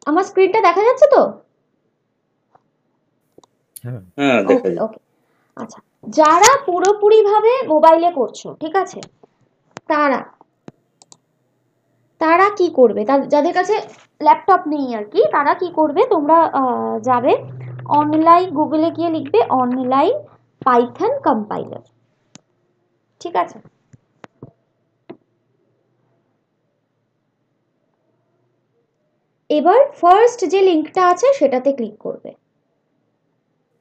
আমার স্ক্রিনটা দেখা যাচ্ছে তো? হ্যাঁ, দেখা ওকে যাচ্ছে। ওকে আচ্ছা, যারা পুরোপুরি ভাবে মোবাইলে করছো, ঠিক আছে, তারা তারা কি করবে, যাদের কাছে ল্যাপটপ নেই আর কি, তারা কি করবে, তোমরা যাবে অনলাইন, গুগলে গিয়ে লিখবে অনলাইন পাইথন কম্পাইলার, ঠিক আছে। এবার ফার্স্ট যে লিঙ্কটা আছে সেটাতে ক্লিক করবে,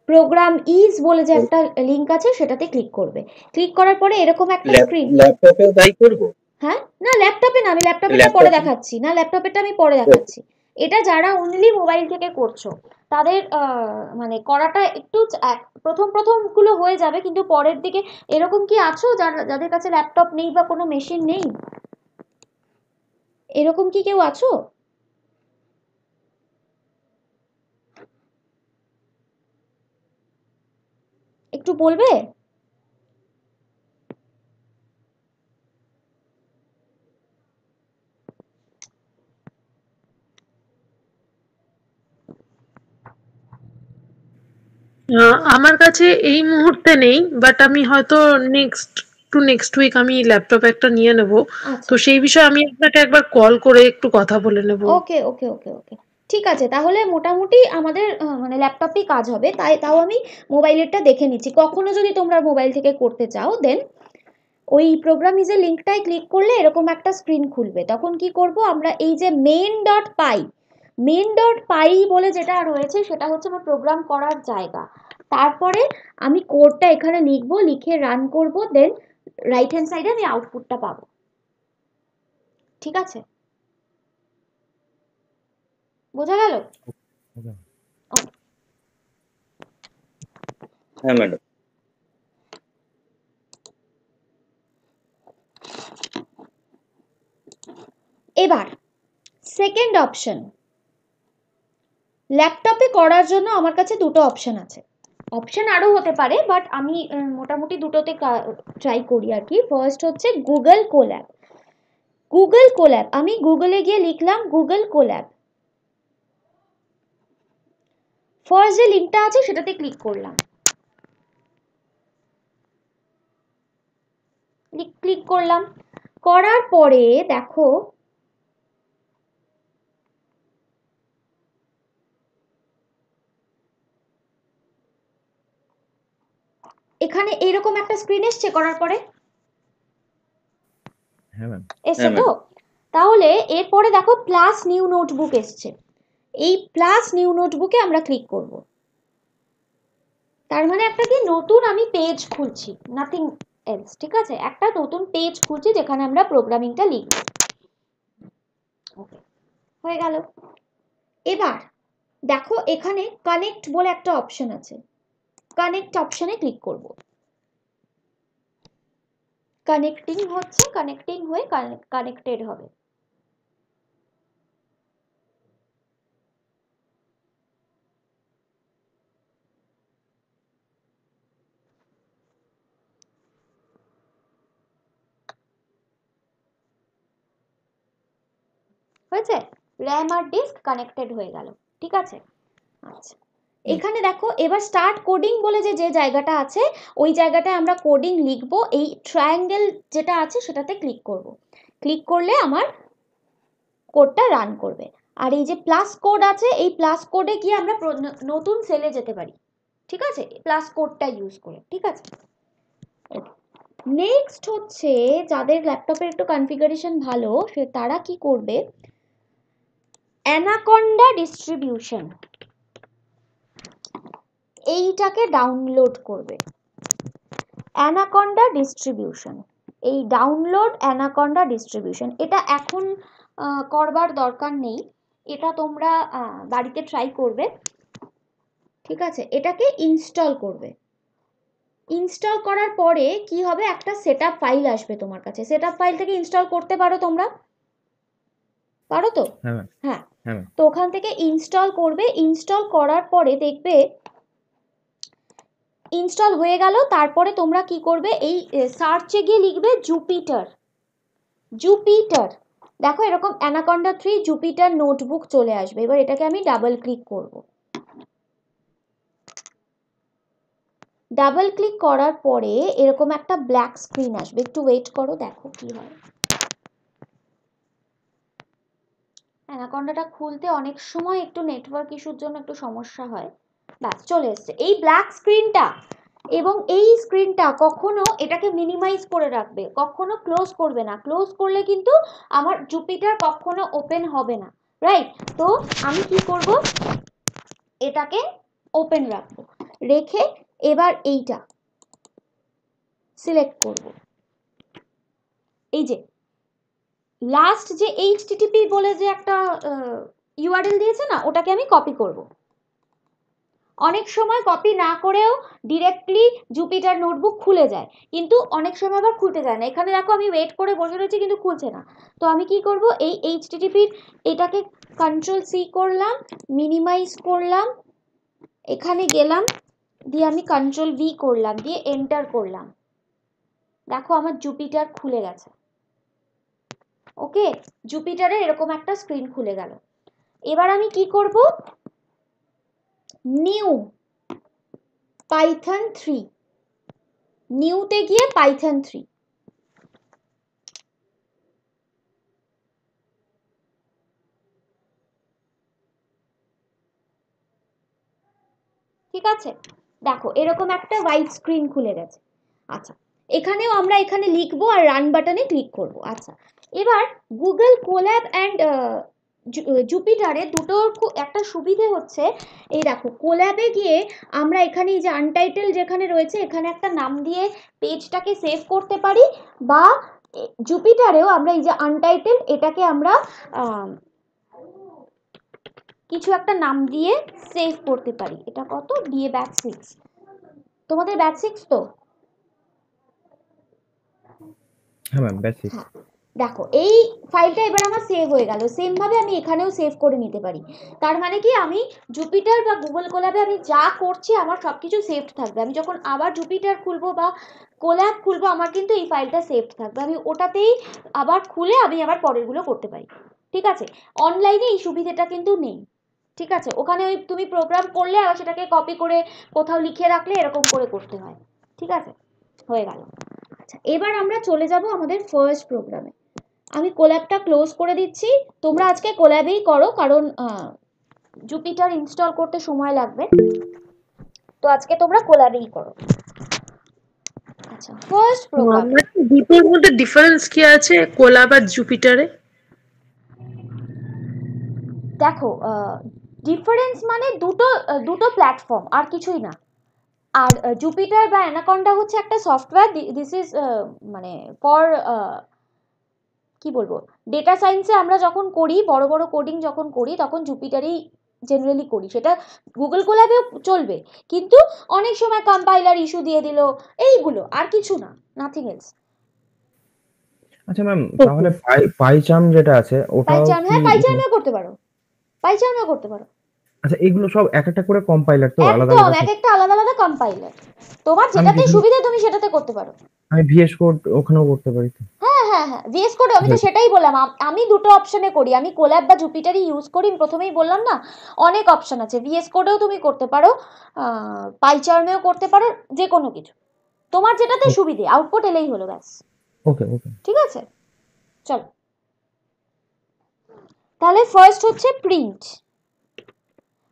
প্রোগ্রাম ইজ বলে যে একটা লিঙ্ক আছে সেটাতে ক্লিক করবে। ক্লিক করার পরে এরকম একটা স্ক্রিন। ল্যাপটপেও তাই করবো? হ্যাঁ, না ল্যাপটপে না, আমি ল্যাপটপেরটা পরে ল্যাপটপে? দেখাচ্ছি, না ল্যাপটপেরটা আমি পরে দেখাচ্ছি। এটা যারা অনলি মোবাইল থেকে করছো তাদের মানে করাটা একটু প্রথম প্রথম গুলো হয়ে যাবে, কিন্তু পরের দিকে এরকম কি আছো যাদের কাছে ল্যাপটপ নেই বা কোনো মেশিন নেই, এরকম কি কেউ আছো? একটু বলবে? আমার কাছে এই মুহূর্তে নেই, বাট আমি হয়তো নেক্সট উইক আমি ল্যাপটপ একটা নিয়ে নেব। আচ্ছা, তো সেই বিষয়ে আমি আপনাকে একবার কল করে একটু কথা বলে নেব। ওকে ওকে ওকে ওকে ঠিক আছে, তাহলে মোটামুটি আমাদের মানে ল্যাপটপেই কাজ হবে, তাও আমি মোবাইলেরটা দেখে নিচ্ছি। কখনো যদি তোমরা মোবাইল থেকে করতে চাও, দেন ওই প্রোগ্রাম ইজের লিঙ্কটায় ক্লিক করলে এরকম একটা স্ক্রিন খুলবে। তখন কি করব আমরা, এই যে মেন ডট পাই বলে যেটা রয়েছে সেটা হচ্ছে আমার প্রোগ্রাম করার জায়গা। তারপরে আমি কোডটা এখানে লিখবো, লিখে রান করব, দেন রাইট হ্যান্ড সাইডে আমি আউটপুটটা পাবো, ঠিক আছে? বোঝা গেল? হ্যাঁ ম্যাডাম। এবার সেকেন্ড অপশন, ল্যাপটপে করার জন্য আমার কাছে দুটো অপশন আছে, অপশন আরও হতে পারে, বাট আমি মোটামুটি দুটোতে ট্রাই করি আর কি। ফার্স্ট হচ্ছে গুগল কোল্যাব, আমি গুগলে গিয়ে লিখলাম গুগল কোল্যাব, ফার্স্ট যে লিঙ্কটা আছে সেটাতে ক্লিক করলাম, ক্লিক করলাম, করার পরে দেখো এখানে এইরকম একটা স্ক্রিন এসছে করার পরে, এসছে তো? তাহলে এরপরে দেখো প্লাস নিউ নোটবুক এসছে, এই প্লাস নিউ নোটবুকে আমরা ক্লিক করব, তার মানে একটা কি নতুন আমি পেজ খুলছি, নাথিং এলস, ঠিক আছে, একটা নতুন পেজ খুলছি যেখানে আমরা প্রোগ্রামিংটা লিখব। ওকে, হয়ে গেল। এবার দেখো এখানে কানেক্ট বলে একটা অপশন আছে, কানেক্ট অপশনে ক্লিক করব, কানেক্টিং হচ্ছে, কানেক্টিং হয়ে কানেক্টেড হবে। হয়েছে, র্যাম আর ডিস্ক কানেক্টেড হয়ে গেল, ঠিক আছে। আচ্ছা, এখানে দেখো এবার স্টার্ট কোডিং বলে যে জায়গাটা আছে, ওই জায়গাটায় আমরা কোডিং লিখবো, এই ট্রায়াঙ্গেল যেটা আছে সেটাতে ক্লিক করব, ক্লিক করলে আমার কোডটা রান করবে। আর এই যে প্লাস কোড আছে, এই প্লাস কোডে গিয়ে আমরা নতুন সেলে যেতে পারি, ঠিক আছে, প্লাস কোডটা ইউজ করে, ঠিক আছে। নেক্সট হচ্ছে যাদের ল্যাপটপের একটু কনফিগারেশন ভালো, তারা কি করবে, অ্যানাকন্ডা ডিস্ট্রিবিউশন এইটাকে ডাউনলোড করবে, অ্যানাকন্ডা ডিস্ট্রিবিউশন, এই ডাউনলোড অ্যানাকন্ডা ডিস্ট্রিবিউশন, এটা এখন করবার দরকার নেই, এটা তোমরা বাড়িতে ট্রাই করবে, ঠিক আছে। এটাকে ইনস্টল করবে, ইনস্টল করার পরে কি হবে, একটা সেটআপ ফাইল আসবে তোমার কাছে, সেটআপ ফাইল থেকে ইনস্টল করতে পারো তোমরা, পারো তো? হ্যাঁ, তো ওখান থেকে ইনস্টল করবে, ইনস্টল করার পরে দেখবে ইনস্টল হয়ে গেল। তারপরে তোমরা কি করবে, এই সার্চে গিয়ে লিখবে জুপিটার, জুপিটার দেখো এরকম অ্যানাকন্ডা 3 জুপিটার নোটবুক চলে আসবে। এবার এটাকে আমি ডাবল ক্লিক করব। ডাবল ক্লিক করার পরে এরকম একটা ব্ল্যাক স্ক্রিন আসবে, একটু ওয়েট করো, দেখো কি হয়। অ্যানাকন্ডাটা খুলতে অনেক সময় একটু নেটওয়ার্ক ইস্যুর জন্য একটু সমস্যা হয়। ব্যাস চলে এসছে এই ব্ল্যাক স্ক্রিনটা। এবং এই স্ক্রিনটা কখনো এটাকে মিনিমাইজ করে রাখবে, কখনো ক্লোজ করবে না। ক্লোজ করলে কিন্তু আমার জুপিটার কখনো ওপেন হবে না, রাইট? তো আমি কি করব, এটাকে ওপেন রাখবো, রেখে এবার এইটা সিলেক্ট করব। এই যে লাস্ট যে এইচটিটিপি বলে যে একটা ইউআরএল দিয়েছে না, ওটাকে আমি কপি করব। অনেক সময় কপি না করেও ডিরেক্টলি জুপিটার নোটবুক খুলে যায়, কিন্তু অনেক সময় আবার খুলতে যায় না। এখানে দেখো আমি ওয়েট করে বসে রয়েছি কিন্তু খুলছে না। তো আমি কি করব, এই এইচটিটিপির এটাকে কন্ট্রোল সি করলাম, মিনিমাইজ করলাম, এখানে গেলাম, দিয়ে আমি কন্ট্রোল ভি করলাম, দিয়ে এন্টার করলাম। দেখো আমার জুপিটার খুলে গেছে। ওকে, জুপিটারের এরকম একটা স্ক্রিন খুলে গেল। এবার আমি কি করব, নিউ পাইথন 3, নিউতে গিয়ে পাইথন 3, ঠিক আছে? দেখো এরকম একটা হোয়াইট স্ক্রিন খুলে গেছে। আচ্ছা, এখানেও আমরা এখানে লিখবো আর রান বাটনে ক্লিক করব। আচ্ছা, এবার গুগল কোল্যাব অ্যান্ড জুপিটারে দুটোর একটা সুবিধে হচ্ছে, এই দেখো কোল্যাবে গিয়ে আমরা এখানে এই যে আনটাইটেল যেখানে রয়েছে এখানে একটা নাম দিয়ে পেজটাকে সেভ করতে পারি, বা জুপিটারেও আমরা এই যে আনটাইটেল এটাকে আমরা কিছু একটা নাম দিয়ে সেভ করতে পারি। এটা কত, বিএ ব্যাচ 6, তোমাদের ব্যাচ 6 তো? হ্যাঁ ম্যাম, ব্যাচ 6। হ্যাঁ, দেখো এই ফাইলটা এবার আমার সেভ হয়ে গেল। সেম ভাবে আমি এখানেও সেভ করে নিতে পারি। তার মানে কি, আমি জুপিটার বা গুগল কোল্যাবে আমি যা করছি আমার সবকিছু সেভড থাকবে। আমি যখন আবার জুপিটার খুলবো বা কোল্যাব খুলবো আমার কিন্তু এই ফাইলটা সেভড থাকবে। আমি ওটাতেই আবার খুলে আমি আবার পরেরগুলো করতে পারি। ঠিক আছে? অনলাইনে এই সুবিধাটা কিন্তু নেই। ঠিক আছে? ওখানে ওই তুমি প্রোগ্রাম করলে আর সেটাকে কপি করে কোথাও লিখে রাখলে এরকম করে করতে হয়। ঠিক আছে? হয়ে গেল। আচ্ছা, এবার আমরা চলে যাব আমাদের ফার্স্ট প্রোগ্রামে। আমি কোল্যাবটা ক্লোজ করে দিচ্ছি। তোমরা আজকে কোল্যাবেই করো, কারণ জুপিটার ইনস্টল করতে সময় লাগবে। তো আজকে তোমরা কোল্যাবেই করো। আচ্ছা, ফার্স্ট প্রোগ্রাম। দুটোর মধ্যে ডিফারেন্স কি আছে কোল্যাব আর জুপিটারে? দেখো ডিফারেন্স মানে দুটো প্ল্যাটফর্ম, আর কিছুই না। আর জুপিটার বা অ্যানাকন্ডা হচ্ছে একটা সফটওয়্যার, দিস ইজ মানে ফর কি বলবো, ডেটা সায়েন্সে আমরা যখন করি, বড় বড় কোডিং যখন করি তখন জুপিটারেই জেনারেলি করি। সেটা গুগল কোল্যাবেও চলবে, কিন্তু অনেক সময় কম্পাইলার ইস্যু দিয়ে দিল, এইগুলো, আর কিছু না, নাথিং এলস। আচ্ছা ম্যাম, তাহলে পাইচার্ম যেটা আছে ওটাও পাইচার্ম, কি? হ্যাঁ পাইচার্মেও করতে পারো, পাইচার্মেও করতে পারো। আচ্ছা, এগুলো সব এক একটা করে কম্পাইলার তো, আলাদা একদম আলাদা? এক একটা আলাদা আলাদা কম্পাইলার, তোমার আমি যেটাতে যেখানে সুবিধা তুমি সেটাতে করতে পারো। আমি ভিএস কোড ওখানেও করতে পারি তো? হ্যাঁ হ্যাঁ হ্যাঁ, ভিএস কোড, আমি তো সেটাই বললাম, আমি দুটো অপশনে করি। আমি কোল্যাব বা জুপিটারই ইউজ করি, প্রথমেই বললাম না, অনেক অপশন আছে। ভিএস কোডেও তুমি করতে পারো, পাইচার্মেও করতে পারো, যে কোনো কিছু তোমার যেটাতে সুবিধে, আউটপুট এলেই হলো, ব্যাস। ওকে ওকে। ঠিক আছে, চলো তাহলে ফার্স্ট হচ্ছে প্রিন্ট।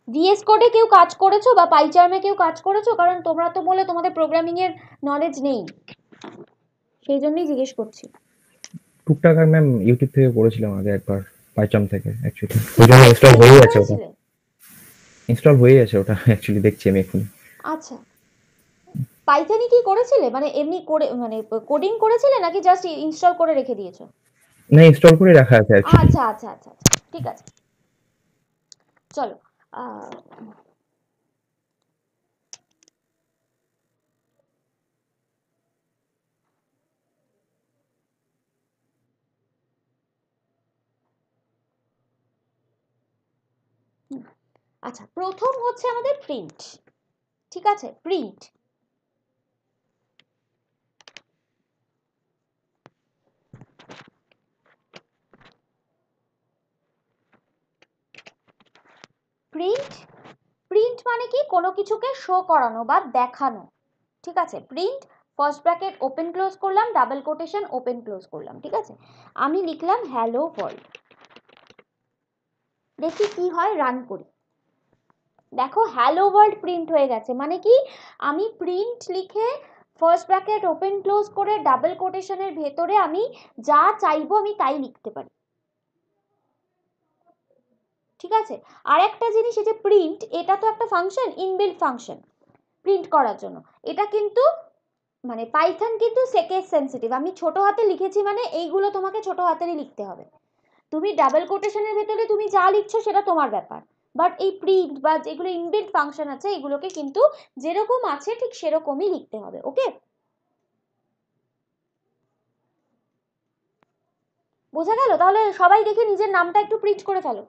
ভিএস কোডে কেউ কাজ করেছো বা পাইচার্মে কেউ কাজ করেছো? কারণ তোমরা তো বলে তোমাদের প্রোগ্রামিং এর নলেজ নেই, সেই জন্যই জিজ্ঞেস করছি। টুকটাক ম্যাম ইউটিউব থেকে করেছিলাম আগে একবার, পাইচার্ম থেকে অ্যাকচুয়ালি। ওই জন্য ইনস্টল হয়ে গেছে ওটা, ইনস্টল হয়ে গেছে ওটা অ্যাকচুয়ালি, দেখছি আমি এখন। আচ্ছা, পাইথনে কি করেছিলে, মানে এমনি করে মানে কোডিং করেছিলে নাকি জাস্ট ইনস্টল করে রেখে দিয়েছো? না, ইনস্টল করে রাখা আছে অ্যাকচুয়ালি। আচ্ছা আচ্ছা আচ্ছা আচ্ছা, ঠিক আছে, চলো। আচ্ছা, প্রথম হচ্ছে আমাদের প্রিন্ট। ঠিক আছে, প্রিন্ট। প্রিন্ট প্রিন্ট মানে কি কোনো কিছুকে শো করানো বা দেখানো, ঠিক আছে। Print first bracket open close করলাম, ডাবল কোটেশন ওপেন ক্লোজ করলাম, ঠিক আছে। আমি লিখলাম হ্যালো ওয়ার্ল্ড, দেখি কি হয়, রান করি। দেখো হ্যালো ওয়ার্ল্ড প্রিন্ট হয়ে গেছে। মানে কি, আমি প্রিন্ট লিখে ফার্স্ট ব্র্যাকেট ওপেন ক্লোজ করে ডাবল কোটেশনের ভেতরে আমি যা চাইবো আমি তাই লিখতে পারি, ঠিক আছে। আর একটা জিনিস, এই যে প্রিন্ট, এটা তো একটা ফাংশন, ইনবিল্ট ফাংশন প্রিন্ট করার জন্য। এটা কিন্তু মানে পাইথন কিন্তু কেস সেন্সিটিভ। আমি ছোট হাতে লিখেছি মানে এইগুলো তোমাকে ছোট হাতেরই লিখতে হবে। তুমি ডাবল কোটেশনের ভেতরে তুমি যা লিখছো সেটা তোমার ব্যাপার, বাট এই প্রিন্ট বা যেগুলো ইনবিল্ট ফাংশন আছে এগুলোকে কিন্তু যেরকম আছে ঠিক সেরকমই লিখতে হবে। ওকে, বোঝা গেল? তাহলে সবাই দেখে নিজের নামটা একটু প্রিন্ট করে ফেলো।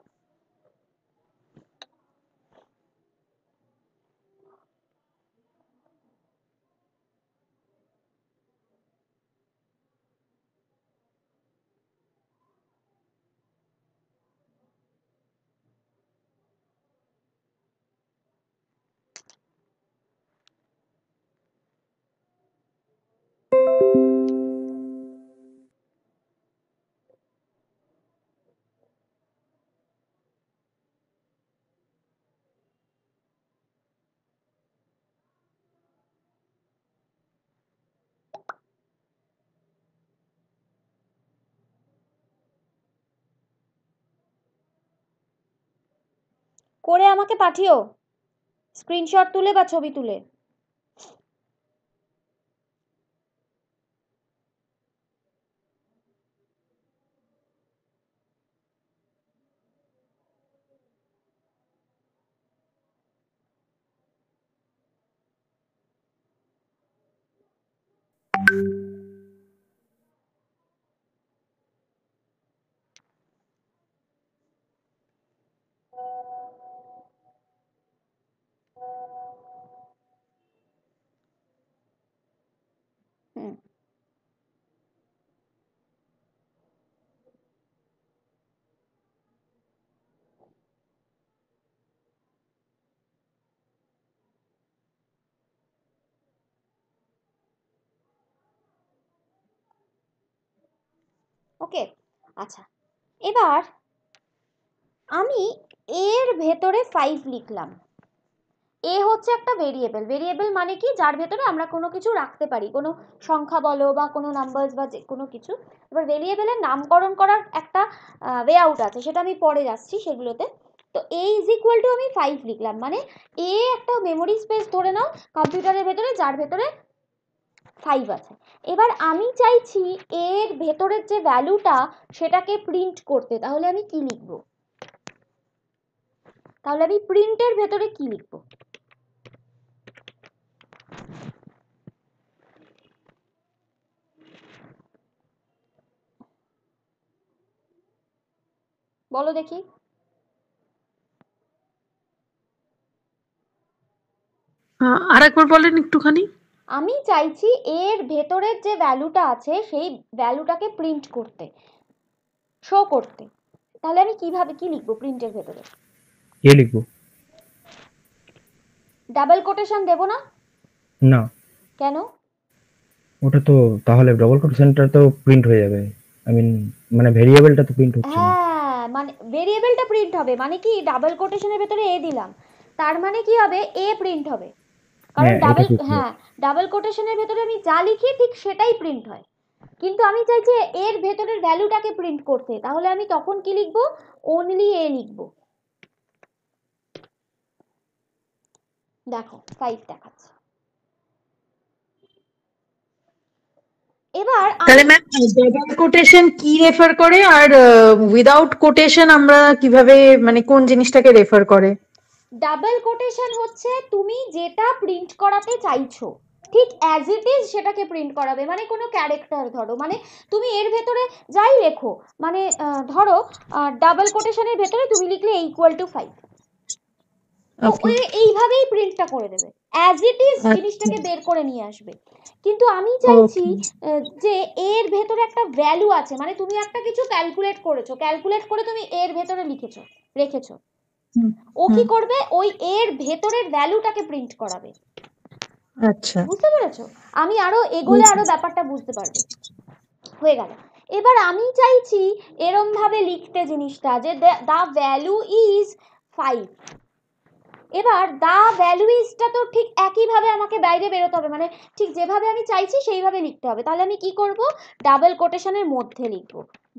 করে আমাকে পাঠিও, স্ক্রিনশট তুলে বা ছবি তুলে। হুম, ওকে। আচ্ছা, এবার আমি এর ভেতরে 5 লিখলাম। এ হচ্ছে একটা ভেরিয়েবল। ভেরিয়েবল মানে কি, যার ভেতরে আমরা কোনো কিছু রাখতে পারি, কোনো সংখ্যা বলো বা কোনো নাম্বারস বা যে কোনো কিছু। এবার ভেরিয়েবলের নামকরণ করার একটা ওয়ে আউট আছে, সেটা আমি পরে যাচ্ছি সেগুলোতে। তো এ ইজ ইকুয়াল টু আমি 5 লিখলাম, মানে এ একটা মেমোরি স্পেস ধরে নাও কম্পিউটারের ভেতরে, যার ভেতরে 5 আছে। এবার আমি চাইছি এর ভেতরের যে ভ্যালুটা সেটাকে প্রিন্ট করতে, তাহলে আমি কি লিখব? তাহলে আমি প্রিন্টের ভেতরে কি লিখব? বলো দেখি। আরেকবার বলেন একটুখানি। আমি চাইছি এর ভেতরের যে ভ্যালুটা আছে সেই ভ্যালুটাকে প্রিন্ট করতে, শো করতে। তাহলে আমি কিভাবে কি লিখবো প্রিন্টের ভেতরে? কে লিখবো? ডাবল কোটেশন দেব না? না, কেন? ওটা তো তাহলে ডবল কোটেশনটা তো প্রিন্ট হয়ে যাবে। আই মিন মানে ভেরিয়েবলটা তো প্রিন্ট হচ্ছে না। হ্যাঁ, মানে ভেরিয়েবলটা প্রিন্ট হবে, মানে কি ডাবল কোটেশনের ভেতরে এ দিলাম, তার মানে কি হবে, এ প্রিন্ট হবে। কারণ হ্যাঁ, এটা ঠিক। ডাবল কোটেশনের ভেতরে আমি যা লিখি ঠিক সেটাই প্রিন্ট হয়। কিন্তু আমি চাইছি এর ভেতরের ভ্যালুটাকে প্রিন্ট করতে, তাহলে আমি তখন কি লিখবো? অনলি এ লিখবো। দেখো 5 দেখাচ্ছে। এবার তাহলে ম্যাম ডাবল কোটেশন কি রেফার করে আর উইদাউট কোটেশন আমরা কিভাবে মানে কোন জিনিসটাকে রেফার করে? ডাবল কোটেশন হচ্ছে তুমি যেটা প্রিন্ট করাতে চাইছো ঠিক অ্যাজ ইট ইজ সেটাকে প্রিন্ট করাবে। মানে কোনো ক্যারেক্টার ধরো, মানে তুমি এর ভেতরে যাই লেখো, মানে ধরো ডাবল কোটেশনের ভেতরে তুমি লিখলে ইকুয়াল টু 5, তো এইভাবেই প্রিন্টটা করে দেবে, অ্যাজ ইট ইজ জিনিসটাকে বের করে নিয়ে আসবে। কিন্তু আমি চাইছি যে এর ভেতরে একটা ভ্যালু আছে, মানে তুমি একটা কিছু ক্যালকুলেট করেছো, ক্যালকুলেট করে তুমি এর ভেতরে লিখেছো, রেখেছো, হুম, ও কি হুম। করবে, ওই এর ভেতরের ভ্যালুটাকে প্রিন্ট করাবে। আচ্ছা, বুঝতে পেরেছো? আমি আরো এগোলে বুঝলাম। আরো ব্যাপারটা বুঝতে পারবে। হয়ে গেল। এবার আমি চাইছি এরম ভাবে লিখতে জিনিসটা যে দা ভ্যালু ইজ 5। এবার দা ভ্যালু ইজটা তো ঠিক একইভাবে আমাকে বাইরে বেরোতে হবে, মানে ঠিক যেভাবে আমি চাইছি সেইভাবে লিখতে হবে। তাহলে আমি কি করব, ডাবল কোটেশনের মধ্যে লিখব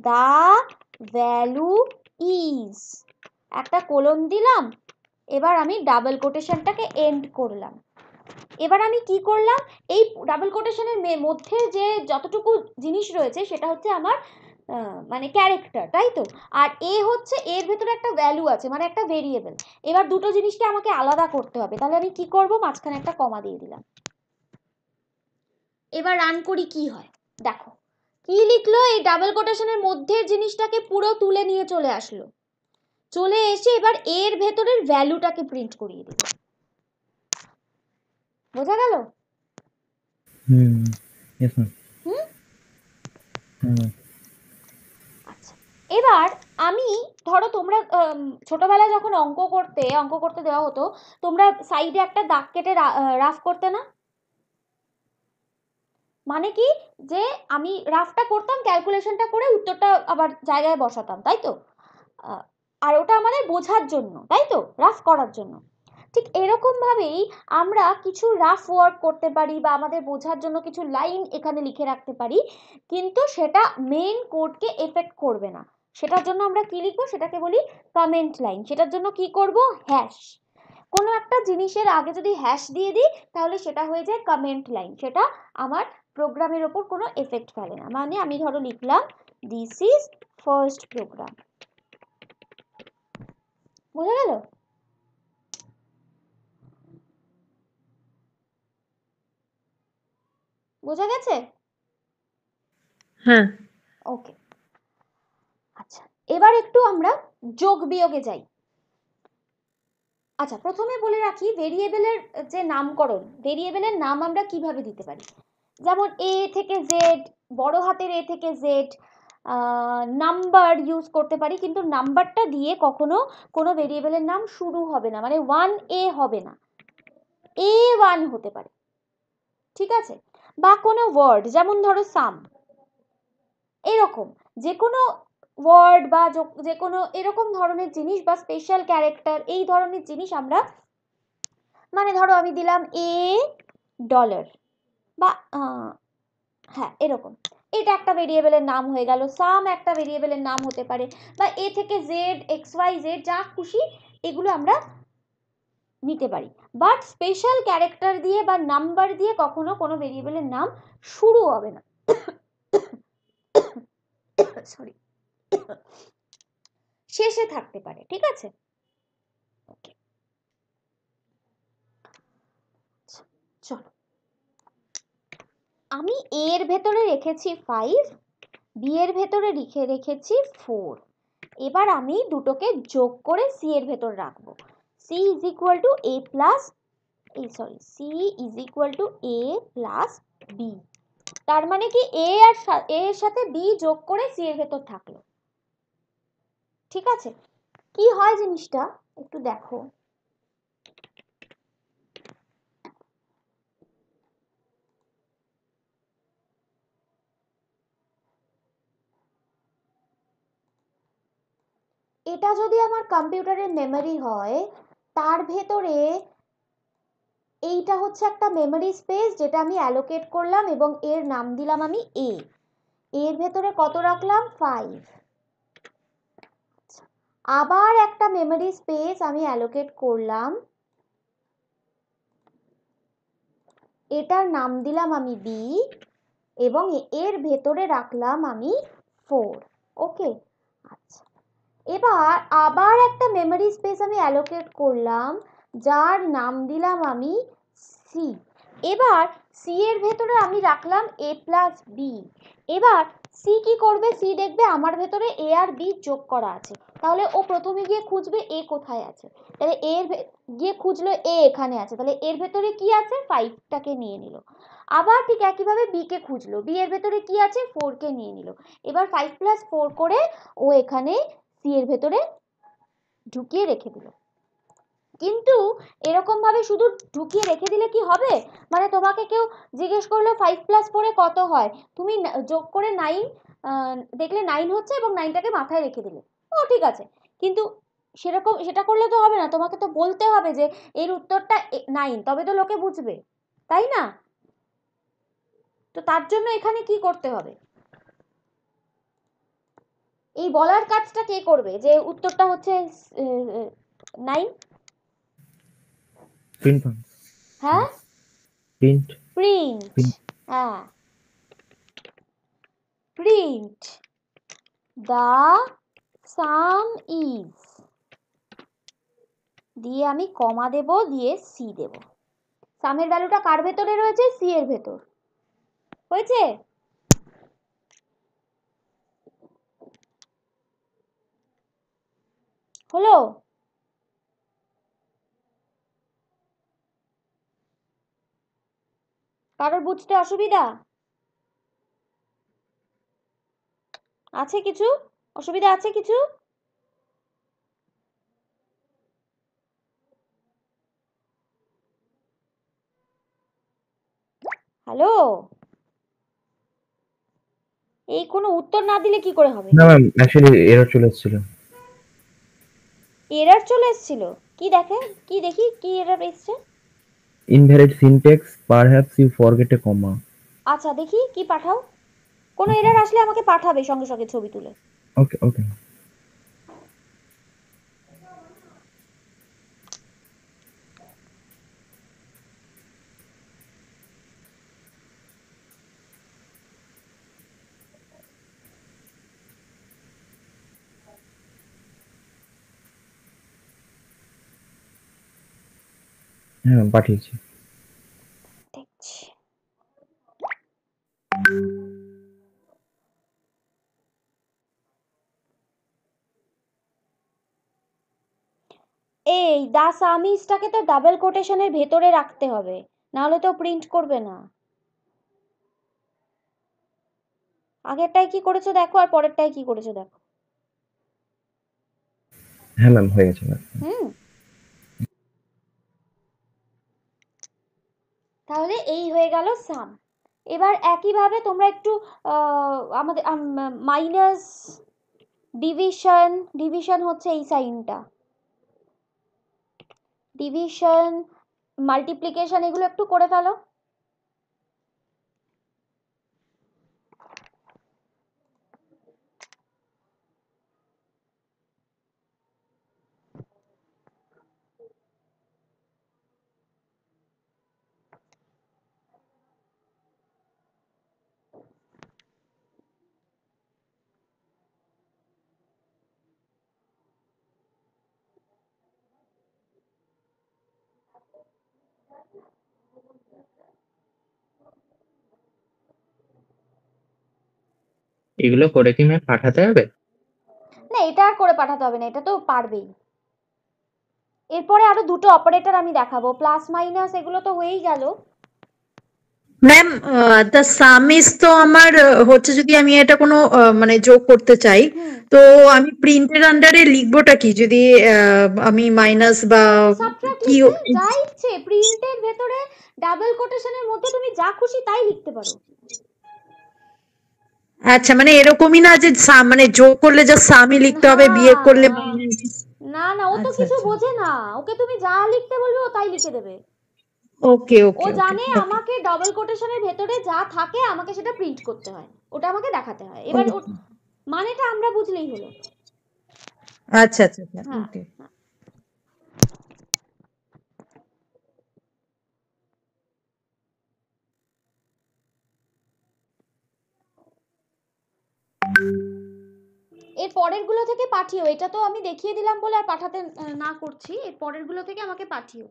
দা ভ্যালু ইজ, একটা কোলন দিলাম, এবার আমি ডাবল কোটেশনটাকে এন্ড করলাম। এবার আমি কি করলাম, এই ডাবল কোটেশনের মধ্যে যে যতটুকু জিনিস রয়েছে সেটা হচ্ছে আমার মানে ক্যারেক্টার, তাই তো? আর এ হচ্ছে, এর ভেতরে একটা ভ্যালু আছে, মানে একটা ভেরিয়েবল। এবার দুটো জিনিসকে আমাকে আলাদা করতে হবে, তাহলে আমি কি করব, মাঝখানে একটা কমা দিয়ে দিলাম। এবার রান করি, কি হয় দেখো। কি লিখলো, এই ডাবল কোটেশনের মধ্যের জিনিসটাকে পুরো তুলে নিয়ে চলে আসলো, চলে এসে এবার এর ভেতরের ভ্যালুটাকে প্রিন্ট করিয়ে দিল। বোঝা গেল? হুম, yes ma'am. হুম। হুম, আচ্ছা, এবার আমি ধরো তোমরা ছোটবেলায় যখন অঙ্ক করতে দেওয়া হতো, তোমরা সাইডে একটা দাগ কেটে রাফ করতে না? মানে কি, যে আমি রাফটা করতাম, ক্যালকুলেশনটা করে উত্তরটা আবার জায়গায় বসাতাম, তাই তো? আর ওটা আমাদের বোঝার জন্য, তাই তো, রাফ করার জন্য। ঠিক এরকম ভাবেই আমরা কিছু রাফ ওয়ার্ক করতে পারি বা আমাদের বোঝার জন্য কিছু লাইন এখানে লিখে রাখতে পারি, কিন্তু সেটা মেইন কোডকে এফেক্ট করবে না। সেটার জন্য আমরা কি লিখবো, সেটাকে বলি কমেন্ট লাইন। সেটার জন্য কি করব, হ্যাশ। কোনো একটা জিনিসের আগে যদি হ্যাশ দিয়ে দিই তাহলে সেটা হয়ে যায় কমেন্ট লাইন, সেটা আমার প্রোগ্রামের ওপর কোনো এফেক্ট ফেলে না। মানে আমি ধরো লিখলাম দিস ইজ ফার্স্ট প্রোগ্রাম। বোঝা গেল? বোঝা গেছে? হ্যাঁ। ওকে। আচ্ছা, এবার একটু আমরা যোগ বিয়োগে যাই। আচ্ছা, প্রথমে বলে রাখি ভেরিয়েবলের যে নামকরণ, ভেরিয়েবলের নাম আমরা কিভাবে দিতে পারি। যেমন এ থেকে জেড, বড় হাতের এ থেকে জেড, নাম্বার ইউজ করতে পারি, কিন্তু নাম্বারটা দিয়ে কখনো কোনো ভেরিয়েবলের নাম শুরু হবে না, মানে 1A হবে না, A1 হতে পারে, ঠিক আছে? বা কোনো ওয়ার্ড, যেমন ধরো সাম, এরকম যে কোনো ওয়ার্ড বা যে কোনো এরকম ধরনের জিনিস বা স্পেশাল ক্যারেক্টার, এই ধরনের জিনিস আমরা, মানে ধরো আমি দিলাম $, বা হ্যাঁ এরকম, এটা একটা ভেরিয়েবলের নাম হয়ে গেল। সাম একটা ভেরিয়েবলের নাম হতে পারে, বা এ থেকে জেড, XYZ, যা খুশি এগুলো আমরা নিতে পারি। বাট স্পেশাল ক্যারেক্টার দিয়ে বা নাম্বার দিয়ে কখনো কোনো ভেরিয়েবলের নাম শুরু হবে না, সরি, শেষে থাকতে পারে, ঠিক আছে? চলো, আমি এর ভেতরে রেখেছি 5, বি এর ভেতরে রেখেছি 4। এবার আমি দুটোকে যোগ করে সি এর ভেতর রাখবো। C is equal to A plus, c is equal to A plus b. তার মানে কি এ এর সাথে বি যোগ করে সি এর ভেতর থাকলো, ঠিক আছে? কি হয় জিনিসটা একটু দেখো। এটা যদি আমার কম্পিউটারের মেমরি হয়, তার ভেতরে এইটা হচ্ছে একটা মেমরি স্পেস যেটা আমি অ্যালোকেট করলাম এবং এর নাম দিলাম আমি এ। এর ভেতরে কত রাখলাম, 5। আবার একটা মেমরি স্পেস আমি অ্যালোকেট করলাম, এটার নাম দিলাম আমি বি এবং এর ভেতরে রাখলাম আমি 4। ওকে, আচ্ছা, এবার আবার একটা মেমরি স্পেস আমি অ্যালোকেট করলাম যার নাম দিলাম আমি সি। এবার সি এর ভেতরে আমি রাখলাম এ প্লাস বি। এবার সি কি করবে, সি দেখবে আমার ভেতরে এ আর বি যোগ করা আছে, তাহলে ও প্রথমে গিয়ে খুঁজবে এ কোথায় আছে, তাহলে এর গিয়ে খুঁজলো এ এখানে আছে, তাহলে এর ভেতরে কি আছে, 5টাকে নিয়ে নিল। আবার ঠিক একইভাবে বি কে খুঁজলো, বি এর ভেতরে কি আছে, 4কে নিয়ে নিল। এবার 5 + 4 করে ও এখানে সি এর ভেতরে ঢুকিয়ে রেখে দিল। কিন্তু এরকম ভাবে শুধু ঢুকিয়ে রেখে দিলে কি হবে? মানে তোমাকে কেউ জিজ্ঞেস করলো 5+4 কত হয়, তুমি যোগ করে 9 দেখলে 9 হচ্ছে এবং 9টাকে মাথায় রেখে দিলে, ও ঠিক আছে। কিন্তু সেটা করলে তো হবে না, তোমাকে তো বলতে হবে যে এর উত্তরটা 9, তবে তো লোকে বুঝবে, তাই না? তো তার জন্য এখানে কি করতে হবে? এই বলার কাজটা কে করবে যে উত্তরটা হচ্ছে 9? প্রিন্ট হ্যাঁ, প্রিন্ট প্রিন্ট। হ্যাঁ, প্রিন্ট দ্য সাম ইজ, দিয়ে আমি কমা দেব, দিয়ে সি দেব। সামের ভ্যালুটা কার ভেতরে রয়েছে? সি এর ভেতর। হয়েছে? হলো? কারোর বুঝতে অসুবিধা আছে? কিছু অসুবিধা আছে কিছু? হ্যালো, এই কোনো উত্তর না দিলে কি করে হবে? না ম্যাম, অ্যাকচুয়ালি এরর চলে এসেছিল। এরর চলে এসেছিল? কি দেখে, কি দেখি কি এরর এসছে? Invalid syntax, perhaps you forget a comma. আচ্ছা দেখি কি পাঠাও। কোনো এরর আসলে আমাকে পাঠাবে সঙ্গে সঙ্গে ছবি তুলে। ওকে ওকে। হ্যাঁ পাঠিয়েছি। দেখছি। এই দা সামিজটাকে তো ডাবল কোটেশনের ভেতরে রাখতে হবে, নাহলে তো প্রিন্ট করবে না। আগেরটায় কি করেছো দেখো, আর পরেরটায় কি করেছো দেখো। হ্যাঁ ম্যাম, হয়ে গেছে ম্যাম। হুম, তাহলে এই হয়ে গেল সাম। এবার একইভাবে তোমরা একটু আমাদের মাইনাস, ডিভিশন, ডিভিশন হচ্ছে এই সাইনটা, ডিভিশন, মাল্টিপ্লিকেশন, এগুলো একটু করে ফেলো। এগুলো করে কি ম্যাম পাঠাতে হবে? না, এটা আর করে পাঠাতে হবে না, এটা তো পারবেই। এরপরে আরো দুটো অপারেটর আমি দেখাবো, প্লাস মাইনাস এগুলো তো হয়েই গেল। ম্যাম, দ্য সাম ইজ তো আমার হচ্ছে যদি আমি এটা কোনো মানে যোগ করতে চাই, হুম, তো আমি প্রিন্টের আন্ডারে লিখবোটা কি যদি আমি মাইনাস বা সাবট্রাক্ট কি? লিখবে, যা ইচ্ছে প্রিন্টের ভেতরে ডাবল কোটেশনের মধ্যে তুমি যা খুশি তাই লিখতে পারো। আচ্ছা, মানে এরকমই না যে মানে যোগ করলে যা সামই লিখতে হবে, বিয়োগ করলে হ্যাঁ, মাইনাস। না না, ও তো আচ্ছা কিছু আচ্ছা, বোঝে না, ওকে তুমি যা লিখতে বলবে ও তাই লিখে দেবে। ওকে ও ওকে ওকে জানে ওকে আমাকে ডবল কোটেশনের ভেতরে যা থাকে আমাকে সেটা প্রিন্ট করতে হয়, ওটা আমাকে দেখাতে হয়। এবার মানেটা আমরা বুঝলেই হলো। আচ্ছা আচ্ছা আচ্ছা, হ্যাঁ, ওকে। হ্যাঁ। এর পরের গুলো থেকে পাঠিও, এটা তো আমি দেখিয়ে দিলাম বলে আর পাঠাতে না করছি, এর পরের গুলো থেকে আমাকে পাঠিও।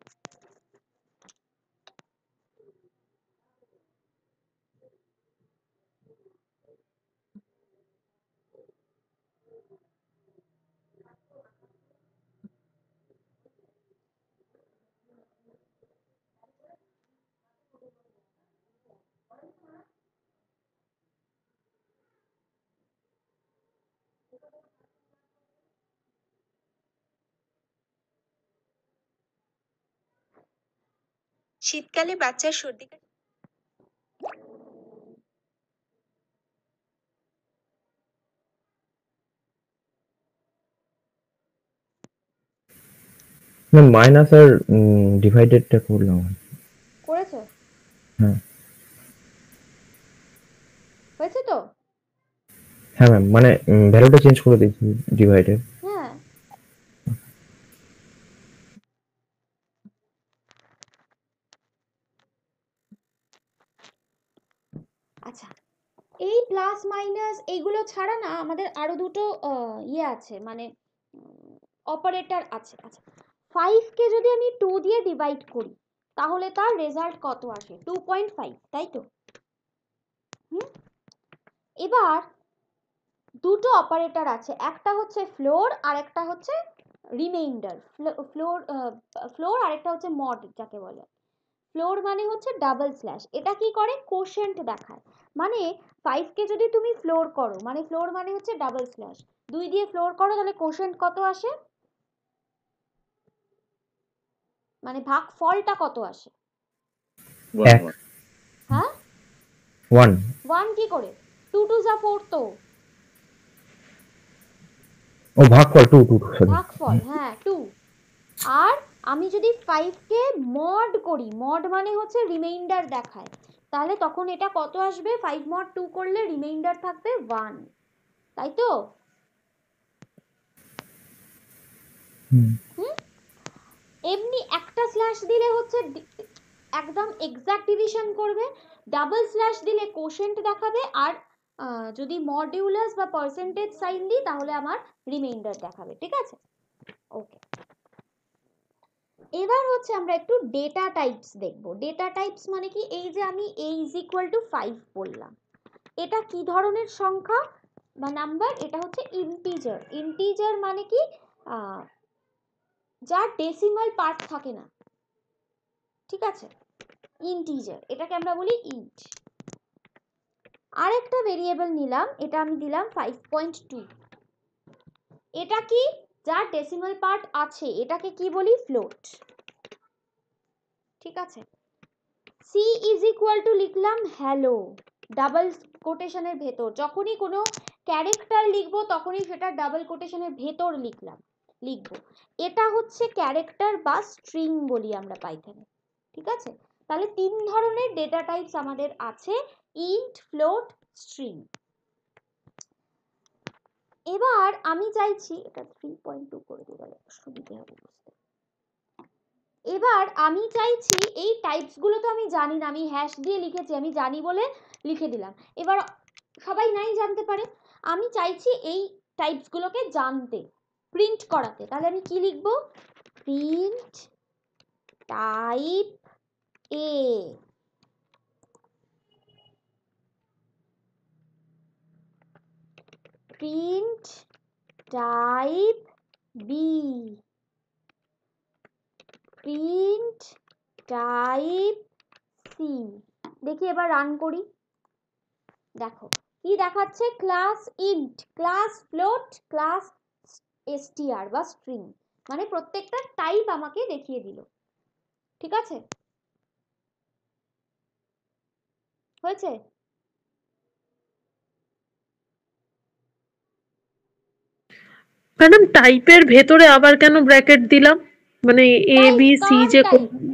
শীতকালে বাচ্চার সর্দি কাশি ম্যাম মাইনাস আর ডিভাইডেডটা করলাম। করেছো? হ্যাঁ হয়েছে তো? হ্যাঁ ম্যাম, মানে ভ্যালুটা চেঞ্জ করে দিয়েছি ডিভাইডেড। হ্যাঁ। আচ্ছা, এই প্লাস মাইনাস এইগুলো ছাড়া না আমাদের আরো দুটো ইয়ে আছে, মানে অপারেটর আছে। আচ্ছা, 5 কে যদি আমি 2 দিয়ে ডিভাইড করি তাহলে তার রেজাল্ট কত আসে? 2.5, তাই তো? এবার দুটো অপারেটর আছে, একটা হচ্ছে ফ্লোর আর একটা হচ্ছে রিমেইন্ডার। ফ্লোর আর একটা হচ্ছে মড যাকে বলে। ফ্লোর মানে হচ্ছে ডাবল স্ল্যাশ, এটা কি করে? কোশেন্ট দেখায়। মানে 5 কে যদি তুমি ফ্লোর করো, মানে ফ্লোর মানে হচ্ছে ডাবল স্ল্যাশ, 2 দিয়ে ফ্লোর করো তাহলে কোশেন্ট কত আসে, মানে ভাগফলটা কত আসে? এক। হ্যাঁ 1 1 কি করে? 2 2 যা 4 তো ও ভাগফল 2 2 সরি ভাগফল, হ্যাঁ 2। আর আমি যদি 5 কে মড করি, মড মানে হচ্ছে রিমাইন্ডার দেখায়, তাহলে তখন এটা কত আসবে? 5 মড 2 করলে রিমাইন্ডার থাকবে 1, তাই তো? এমনি একটা স্ল্যাশ দিলে হচ্ছে একদম এক্সাক্ট ডিভিশন করবে, ডাবল স্ল্যাশ দিলে কোশেন্ট দেখাবে, আর যদি মডিউলাস বা পার্সেন্টেজ সাইন দিই তাহলে আমার রিমাইন্ডার দেখাবে। ঠিক আছে, ওকে। এবার হচ্ছে আমরা একটু ডেটা টাইপস দেখব। ডেটা টাইপস মানে কি? এই যে আমি a = 5 বললাম, এটা কি ধরনের সংখ্যা বা নাম্বার? এটা হচ্ছে ইন্টিজার। ইন্টিজার মানে কি? যার ডেসিমাল পার্ট থাকে না, ঠিক আছে, ইন্টিজার, এটাকে আমরা বলি ইন্ট। আরেকটা ভেরিয়েবল নিলাম, এটা আমি দিলাম 5.2, এটা কি? যার ডেসিমাল পার্ট আছে, এটাকে কি বলি? ফ্লোট। ঠিক আছে, c = লিখলাম হ্যালো, ডাবল কোটেশনের ভেতর। যখনই কোনো ক্যারেক্টার লিখবো তখনই সেটা ডাবল কোটেশনের ভেতর লিখবো। এটা হচ্ছে ক্যারেক্টার বা স্ট্রিং বলি আমরা পাইথনে। ঠিক আছে, তাহলে 3 ধরনের ডেটা টাইপস আমাদের আছে, ইন্ট, ফ্লোট, স্ট্রিং। এবার আমি চাইছি এটা 3.2 করে দিই, তাহলে সুবিধা হবে বুঝতে। এবার আমি চাইছি এই টাইপস গুলো তো আমি জানি না, আমি হ্যাশ দিয়ে লিখেছি, আমি জানি বলে লিখে দিলাম। এবার সবাই নাই জানতে পারে, আমি চাইছি এই টাইপস গুলোকে জানতে, প্রিন্ট করাতে। তাহলে আমি কি লিখবো? Print type a, print type b, print type c. দেখি এবার রান করি, দেখো কি দেখাচ্ছে? Class int, class float, class str বা স্ট্রিং, মানে প্রত্যেকটা টাইপ আমাকে দেখিয়ে দিল। ঠিক আছে, হয়েছে? ম্যাডাম টাইপের ভেতরে আবার কেন ব্র্যাকেট দিলাম? মানে এ বি সি যে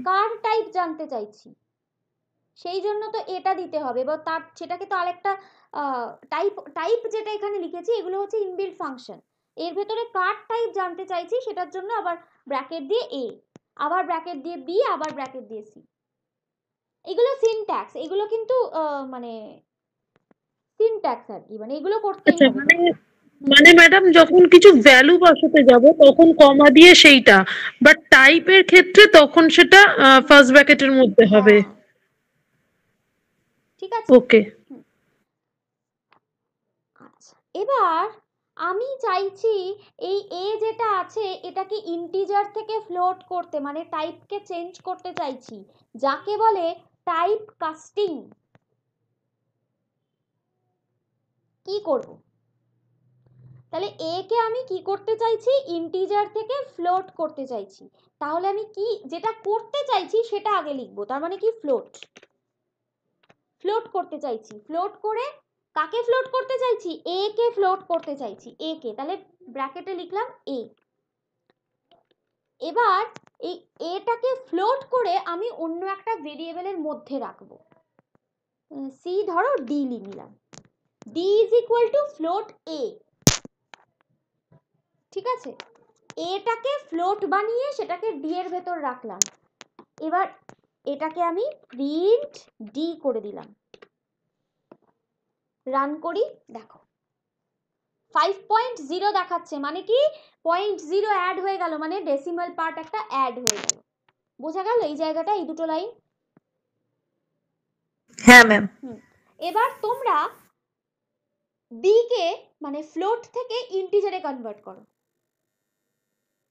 কার টাইপ জানতে চাইছি, সেই জন্য তো এটা দিতে হবে। এবার তার সেটাকে তো আরেকটা টাইপ যেটা এখানে লিখেছি এগুলো হচ্ছে ইনবিল্ট ফাংশন, এর ভেতরে কার টাইপ জানতে চাইছি সেটার জন্য আবার ব্র্যাকেট দিয়ে এ, আবার ব্র্যাকেট দিয়ে বি, আবার ব্র্যাকেট দিয়ে সি। এগুলো সিনট্যাক্স, এগুলো কিন্তু মানে সিনট্যাক্স আর কি, মানে এগুলো করতেই হবে। মানে ম্যাডাম যখন কিছু ভ্যালু বসাতে যাব তখন কমা দিয়ে সেইটা, বাট টাইপের ক্ষেত্রে তখন সেটা ফার্স্ট ব্র্যাকেটের মধ্যে হবে। ঠিক আছে, ওকে। আচ্ছা, এবার আমি চাইছি এই এ যেটা আছে এটাকে ইন্টিজার থেকে ফ্লোট করতে, মানে টাইপকে চেঞ্জ করতে চাইছি, যাকে বলে টাইপ কাস্টিং। কি করব? তাহলে এ কে আমি কি করতে চাইছি, ইন্টিজার থেকে ফ্লোট করতে চাইছি। তাহলে আমি কি যেটা করতে চাইছি সেটা আগে লিখবো, তার মানে কি ফ্লোট, ফ্লোট করতে চাইছি। ফ্লোট করে কাকে ফ্লোট করতে চাইছি, এ কে ফ্লোট করতে চাইছি, এ কে, তাহলে ব্র্যাকেটে লিখলাম এ। এবার এই এটাকে ফ্লোট করে আমি অন্য একটা ভেরিয়েবলের মধ্যে রাখবো, সি ধরো ডি নিলাম, d is equal to float a, ঠিক আছে। এটাকে ফ্লোট বানিয়ে সেটাকে ডি এর ভেতর রাখলাম। এবার এটাকে আমি প্রিন্ট ডি করে দিলাম, রান করি, দেখো 5.0 দেখাচ্ছে, মানে কি 0.0 অ্যাড হয়ে গেল, মানে ডেসিমাল পার্ট একটা অ্যাড হয়ে গেল। বোঝা গেল এই জায়গাটা, এই দুটো লাইন? হ্যাঁ ম্যাম। এবার তোমরা ডি কে মানে ফ্লোট থেকে ইন্টিজারে কনভার্ট করো,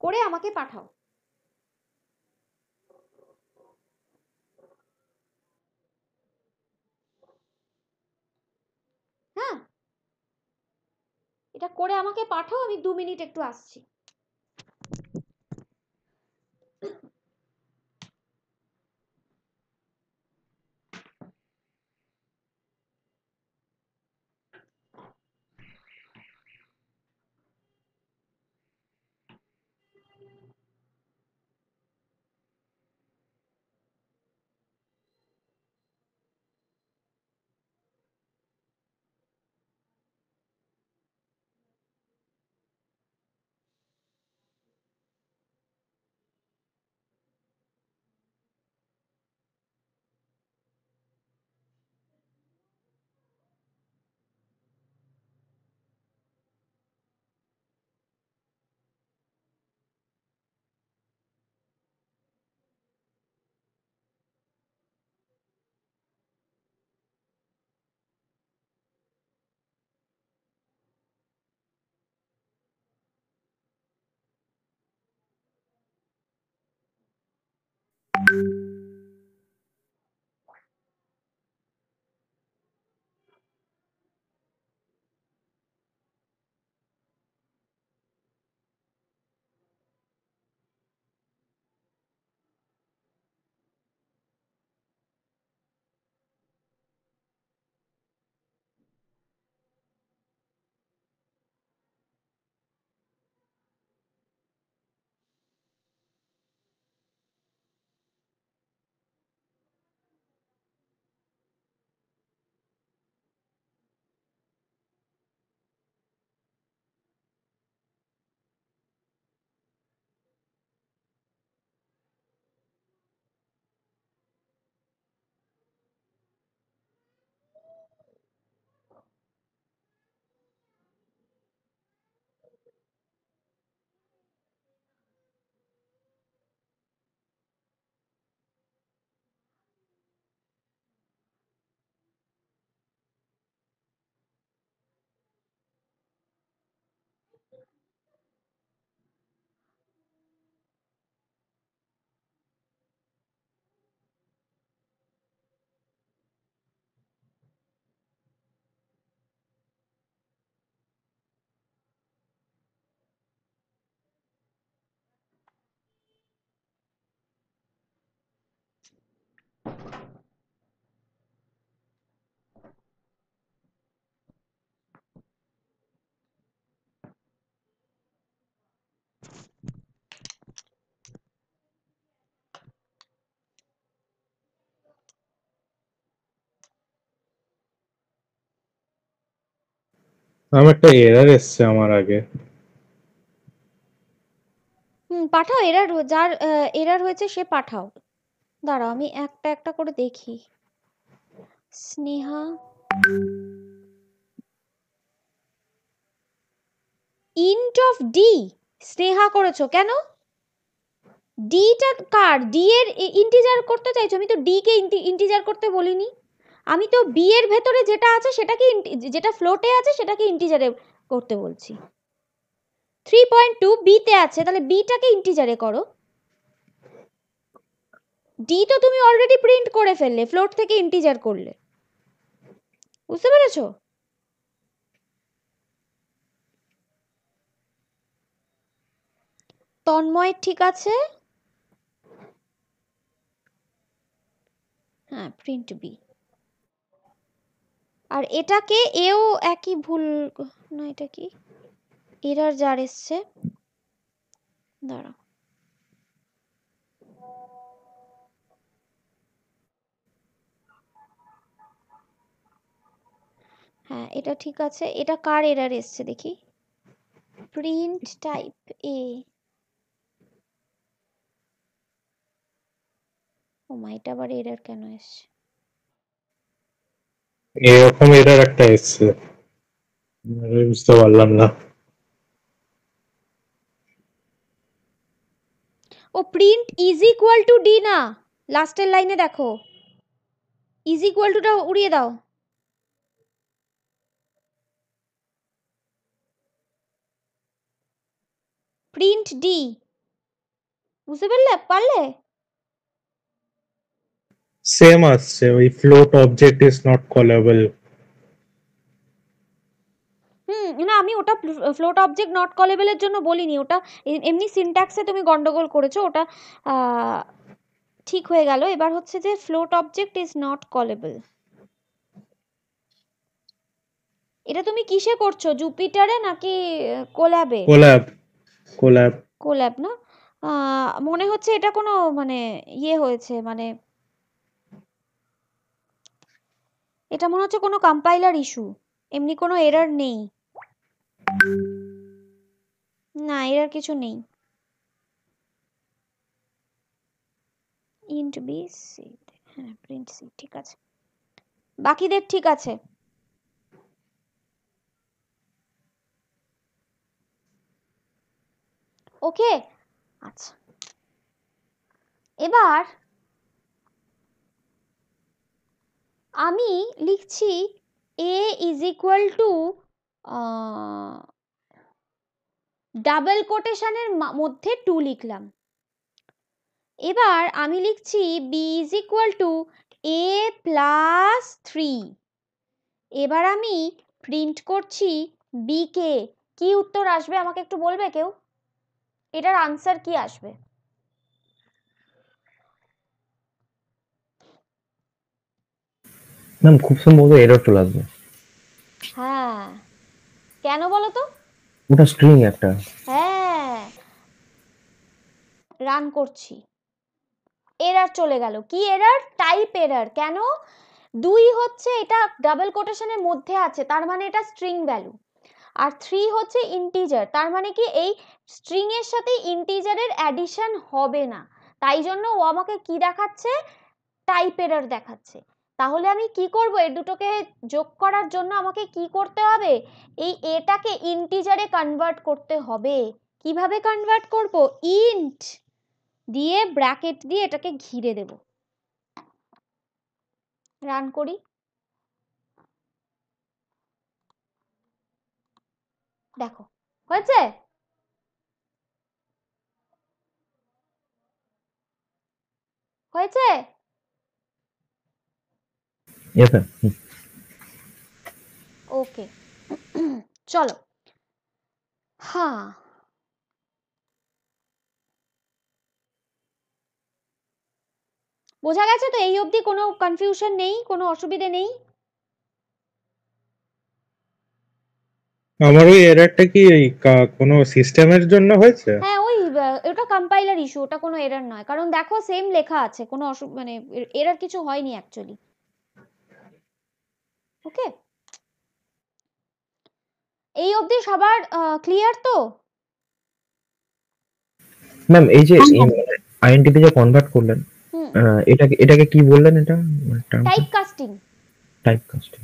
করে আমাকে পাঠাও। হ্যাঁ, এটা করে আমাকে পাঠাও, আমি 2 মিনিট একটু আসছি। আমার একটা এরর এসছে আমার আগে। পাঠাও, এরর যার এরর হয়েছে সে পাঠাও। দাঁড়াও আমি একটা একটা করে দেখি। Sneha, int of D Sneha করেছো কেন? ডিটা কার, ডি এর ইন্টিজার করতে চাইছো? আমি তো ডি কে ইন্টিজার করতে বলিনি, আমি তো বি এর ভেতরে যেটা আছে সেটাকে যেটা ফ্লোটে আছে সেটাকে ইন্টিজারে করতে বলছি। 3.2 বি তে আছে, তাহলে বিটাকে ইন্টিজারে করো। ডি তো তুমি অলরেডি প্রিন্ট করে ফেললে, ফ্লোট থেকে ইন্টিজার করলে। বুঝতে পেরেছো? তন্ময় ঠিক আছে, হ্যাঁ প্রিন্ট বি। আর এটাকে এও একই ভুল, না এটা কি এরার যার এসছে, দাঁড়া হ্যাঁ এটা ঠিক আছে। এটা কার এরার এসছে দেখি, প্রিন্ট টাইপ এ। ও মা, এটা আবার এরার কেন এসছে? এরকম এরার একটা এসছে, আমি বুঝতে পারলাম না। ও print is equal to d না, লাস্টের লাইনে দেখো ইজ ইকুয়াল টুটা উড়িয়ে দাও। প্রিন্ট ডি, বুঝতে পারলে? সেম আসছে, ওই ফ্লোট অবজেক্ট ইজ নট কলেবল। না আমি ওটা ফ্লোট অবজেক্ট নট কলেবলের জন্য বলিনি, ওটা এমনি সিনট্যাক্সে তুমি গন্ডগোল করেছো, ওটা ঠিক হয়ে গেল। এবার হচ্ছে যে ফ্লোট অবজেক্ট ইজ নট কলেবল, এটা তুমি কিসে করছো, জুপিটারে নাকি কোল্যাবে? কোল্যাব কোল্যাব না, মনে হচ্ছে এটা কোনো মানে ইয়ে হয়েছে, মানে এটা মনে হচ্ছে কোনো কম্পাইলার ইস্যু, এমনি কোনো এরর নেই। না এরর কিছু নেই। ইন্ট বি সি, হ্যাঁ প্রিন্ট সি ঠিক আছে, বাকিদের ঠিক আছে। ওকে আচ্ছা, এবার আমি লিখছি a is equal to double কোটেশনের মধ্যে 2 লিখলাম। এবার আমি লিখছি b is equal to a plus 3। এবার আমি প্রিন্ট করছি b কে। কি উত্তর আসবে আমাকে একটু বলবে কেউ, এটার আনসার কি আসবে? ম্যাম খুব সম্ভবত এরর চলে আসবে। হ্যাঁ কেন বলো তো? ওটা স্ট্রিং একটা। হ্যাঁ রান করছি, এরর চলে গেল। কি এরর? Type error. কেন? 2 হচ্ছে এটা ডাবল কোটেশনের মধ্যে আছে, তার মানে এটা স্ট্রিং ভ্যালু, আর 3 হচ্ছে ইন্টিজার, তার মানে কি এই স্ট্রিং এর সাথে ইন্টিজারের অ্যাডিশন হবে না, তাই জন্য ও আমাকে কি দেখাচ্ছে, টাইপ এরর দেখাচ্ছে। তাহলে আমি কি করব, এই দুটোকে যোগ করার জন্য আমাকে কি করতে হবে, এই এটাকে ইন্টিজারে কনভার্ট করতে হবে। কিভাবে কনভার্ট করব? ইন্ট দিয়ে ব্র্যাকেট দিয়ে এটাকে ঘিরে দেব। রান করি, দেখো হয়েছে। হয়েছে ইয়েস স্যার। ওকে চলো। হ্যাঁ বোঝা গেছে তো? এই অবধি কোনো কনফিউশন নেই, কোনো অসুবিধে নেই? আমার ওই এরারটা কি এই কোনো সিস্টেমের জন্য হয়েছে? হ্যাঁ ওই ওটা কম্পাইলার ইস্যু, ওটা কোনো এরর নয়, কারণ দেখো সেম লেখা আছে, কোনো মানে এরর কিছু হয়নি অ্যাকচুয়ালি। ওকে এই অবধি সবার ক্লিয়ার তো? ম্যাম এই যে আইএনটিতে যে কনভার্ট করলেন, হুম, এটাকে কি বললেন, এটা টাইপ কাস্টিং, টাইপ কাস্টিং।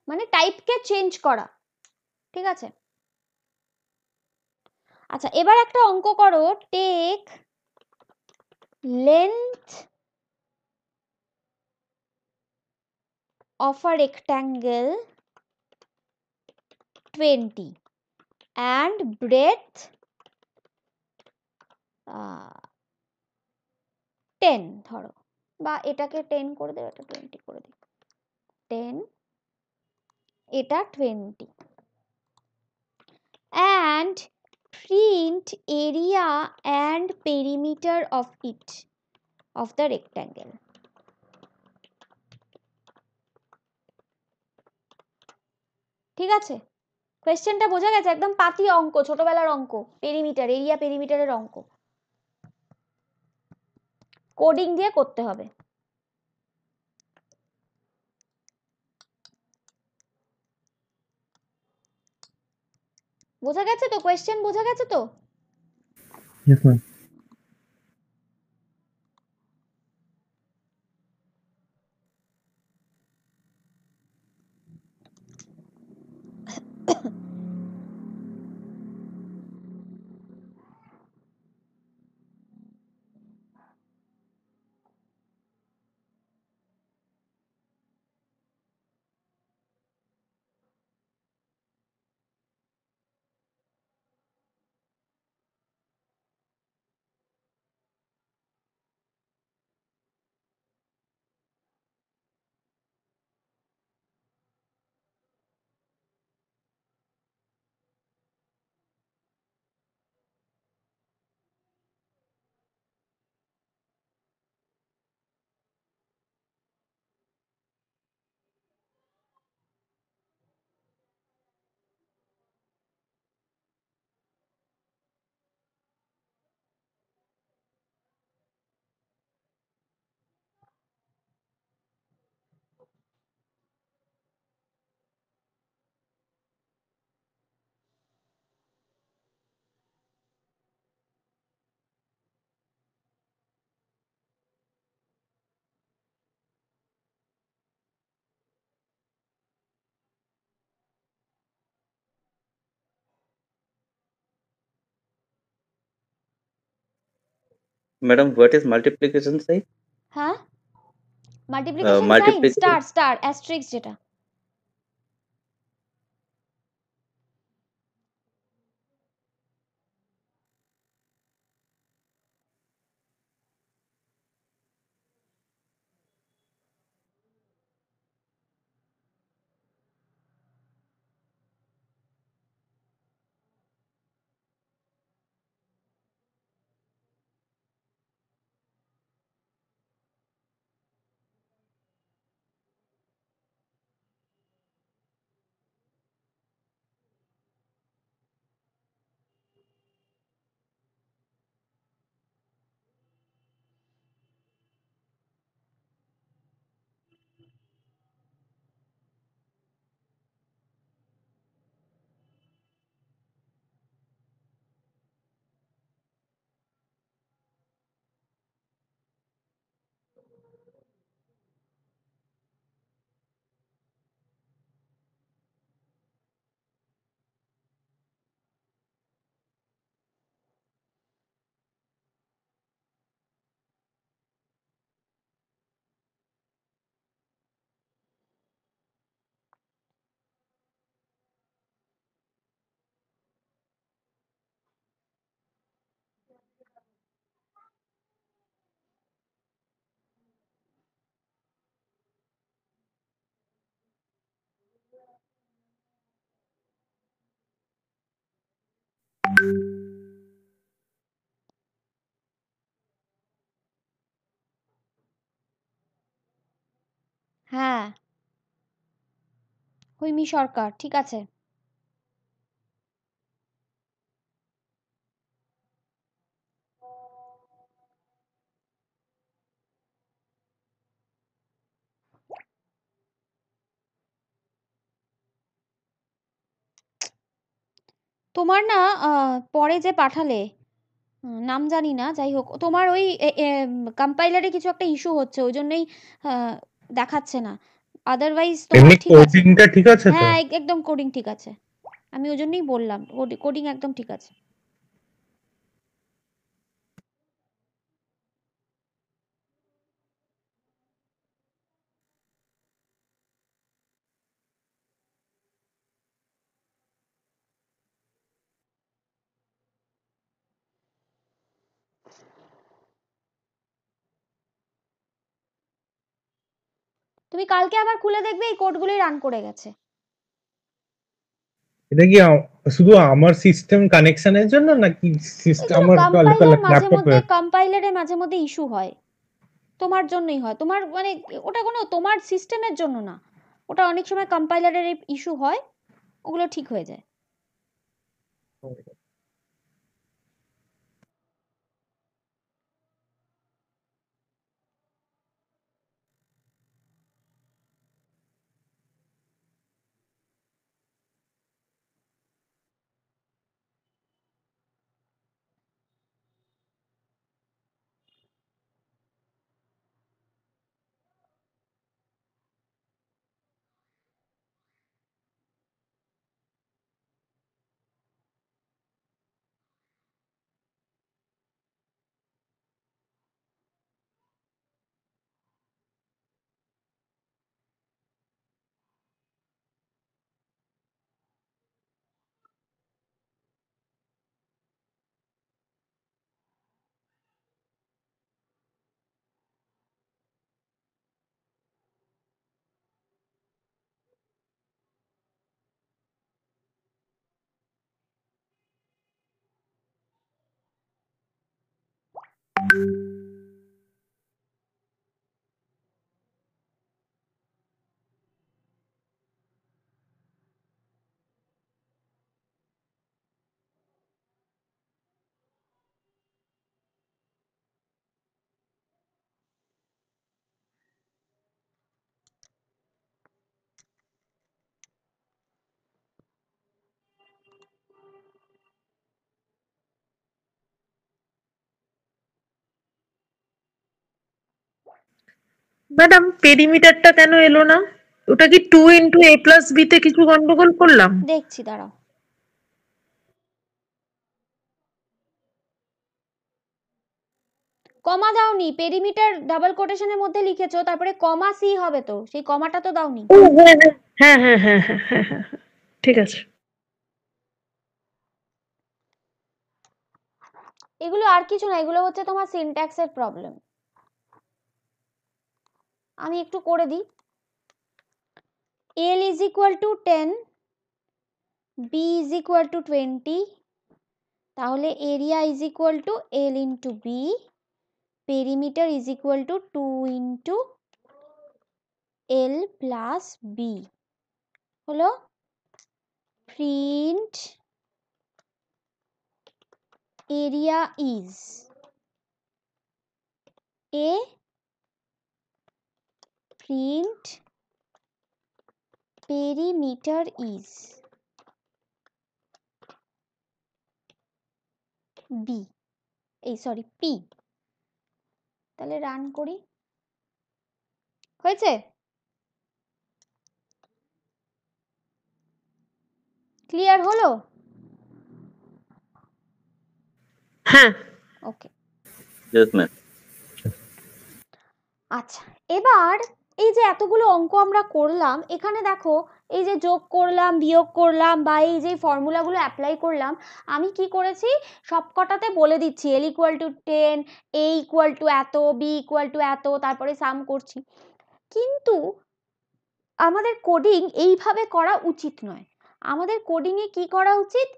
মানে টাইপকে চেঞ্জ করা, ঠিক আছে? আচ্ছা এবার একটা অঙ্ক করো, take length of a rectangle 20 and breadth 10 ধরো, বা এটাকে 10 করে দেবো, এটা 20 করে দিই, 10 এটা 20 and Print area and perimeter of it, of the rectangle. ঠিক আছে, কোয়েশ্চেনটা বোঝা গেছে? একদম পাতি অঙ্ক, ছোটবেলার অঙ্ক, পেরিমিটার, এরিয়া পেরিমিটারের অঙ্ক, কোডিং দিয়ে করতে হবে। বোঝা গেছে তো? কোয়েশ্চেন বোঝা গেছে তো? Yes, ma'am. Madam, what is multiplication sign? হ্যাঁ, multiplication sign, Multiplication. Star star asterisk যেটা। হ্যাঁ, হৈমি সরকার, ঠিক আছে। তোমার না পরে যে পাঠালে, নাম জানি না, যাই হোক, তোমার ওই কম্পাইলারে কিছু একটা ইস্যু হচ্ছে, ওই জন্যই দেখাচ্ছে না। আদারওয়াইজ তোমার এমনি ঠিক আছে। কোডিংটা ঠিক আছে তো? হ্যাঁ, একদম কোডিং ঠিক আছে। আমি ওই জন্যই বললাম, কোডিং একদম ঠিক আছে। তুমি কালকে আবার খুলে দেখবে এই কোডগুলোই রান করে গেছে। এটা কি শুধু আমার সিস্টেম কানেকশনের জন্য নাকি সিস্টেম আমার কম্পাইলারে মাঝে মধ্যে ইস্যু হয়, তোমার জন্যই হয়, তোমার মানে ওটা কোনো তোমার সিস্টেমের জন্য না, ওটা অনেক সময় কম্পাইলারের ইস্যু হয়, ওগুলো ঠিক হয়ে যায়। ম্যাডাম পেরিমিটারটা কেন এলো না? ওটা কি 2 ইন্টু a প্লাস b তে কিছু গন্ডগোল করলাম? দেখছি, দাঁড়াও। কমা দাওনি, পেরিমিটার ডাবল কোটেশনের মধ্যে লিখেছো, তারপরে কমা সি হবে তো, সেই কমাটা তো দাওনি। ও হ্যাঁ হ্যাঁ হ্যাঁ হ্যাঁ হ্যাঁ হ্যাঁ হ্যাঁ, ঠিক আছে। এগুলো আর কিছু না, এগুলো হচ্ছে তোমার সিনট্যাক্সের প্রবলেম। আমি একটু করে দিই। L is equal to 10, B is equal to 20, তাহলে area is equal to L into B, perimeter is equal to 2 into L plus B হলো। Print area is A, print perimeter is B, এই sorry P। তাহলে run করি, হয়েছে? Clear হলো? হ্যাঁ, ওকে। Yes, ma'am. আচ্ছা, এবার এই যে এতগুলো অঙ্ক আমরা করলাম, এখানে দেখো এই যে যোগ করলাম, বিয়োগ করলাম, বা এই যে ফর্মুলাগুলো অ্যাপ্লাই করলাম, আমি কি করেছি সবকটাতে বলে দিচ্ছি L equal to 10, A equal to এত, B ইকুয়াল টু এত, তারপরে সাম করছি। কিন্তু আমাদের কোডিং এইভাবে করা উচিত নয়। আমাদের কোডিংয়ে কি করা উচিত,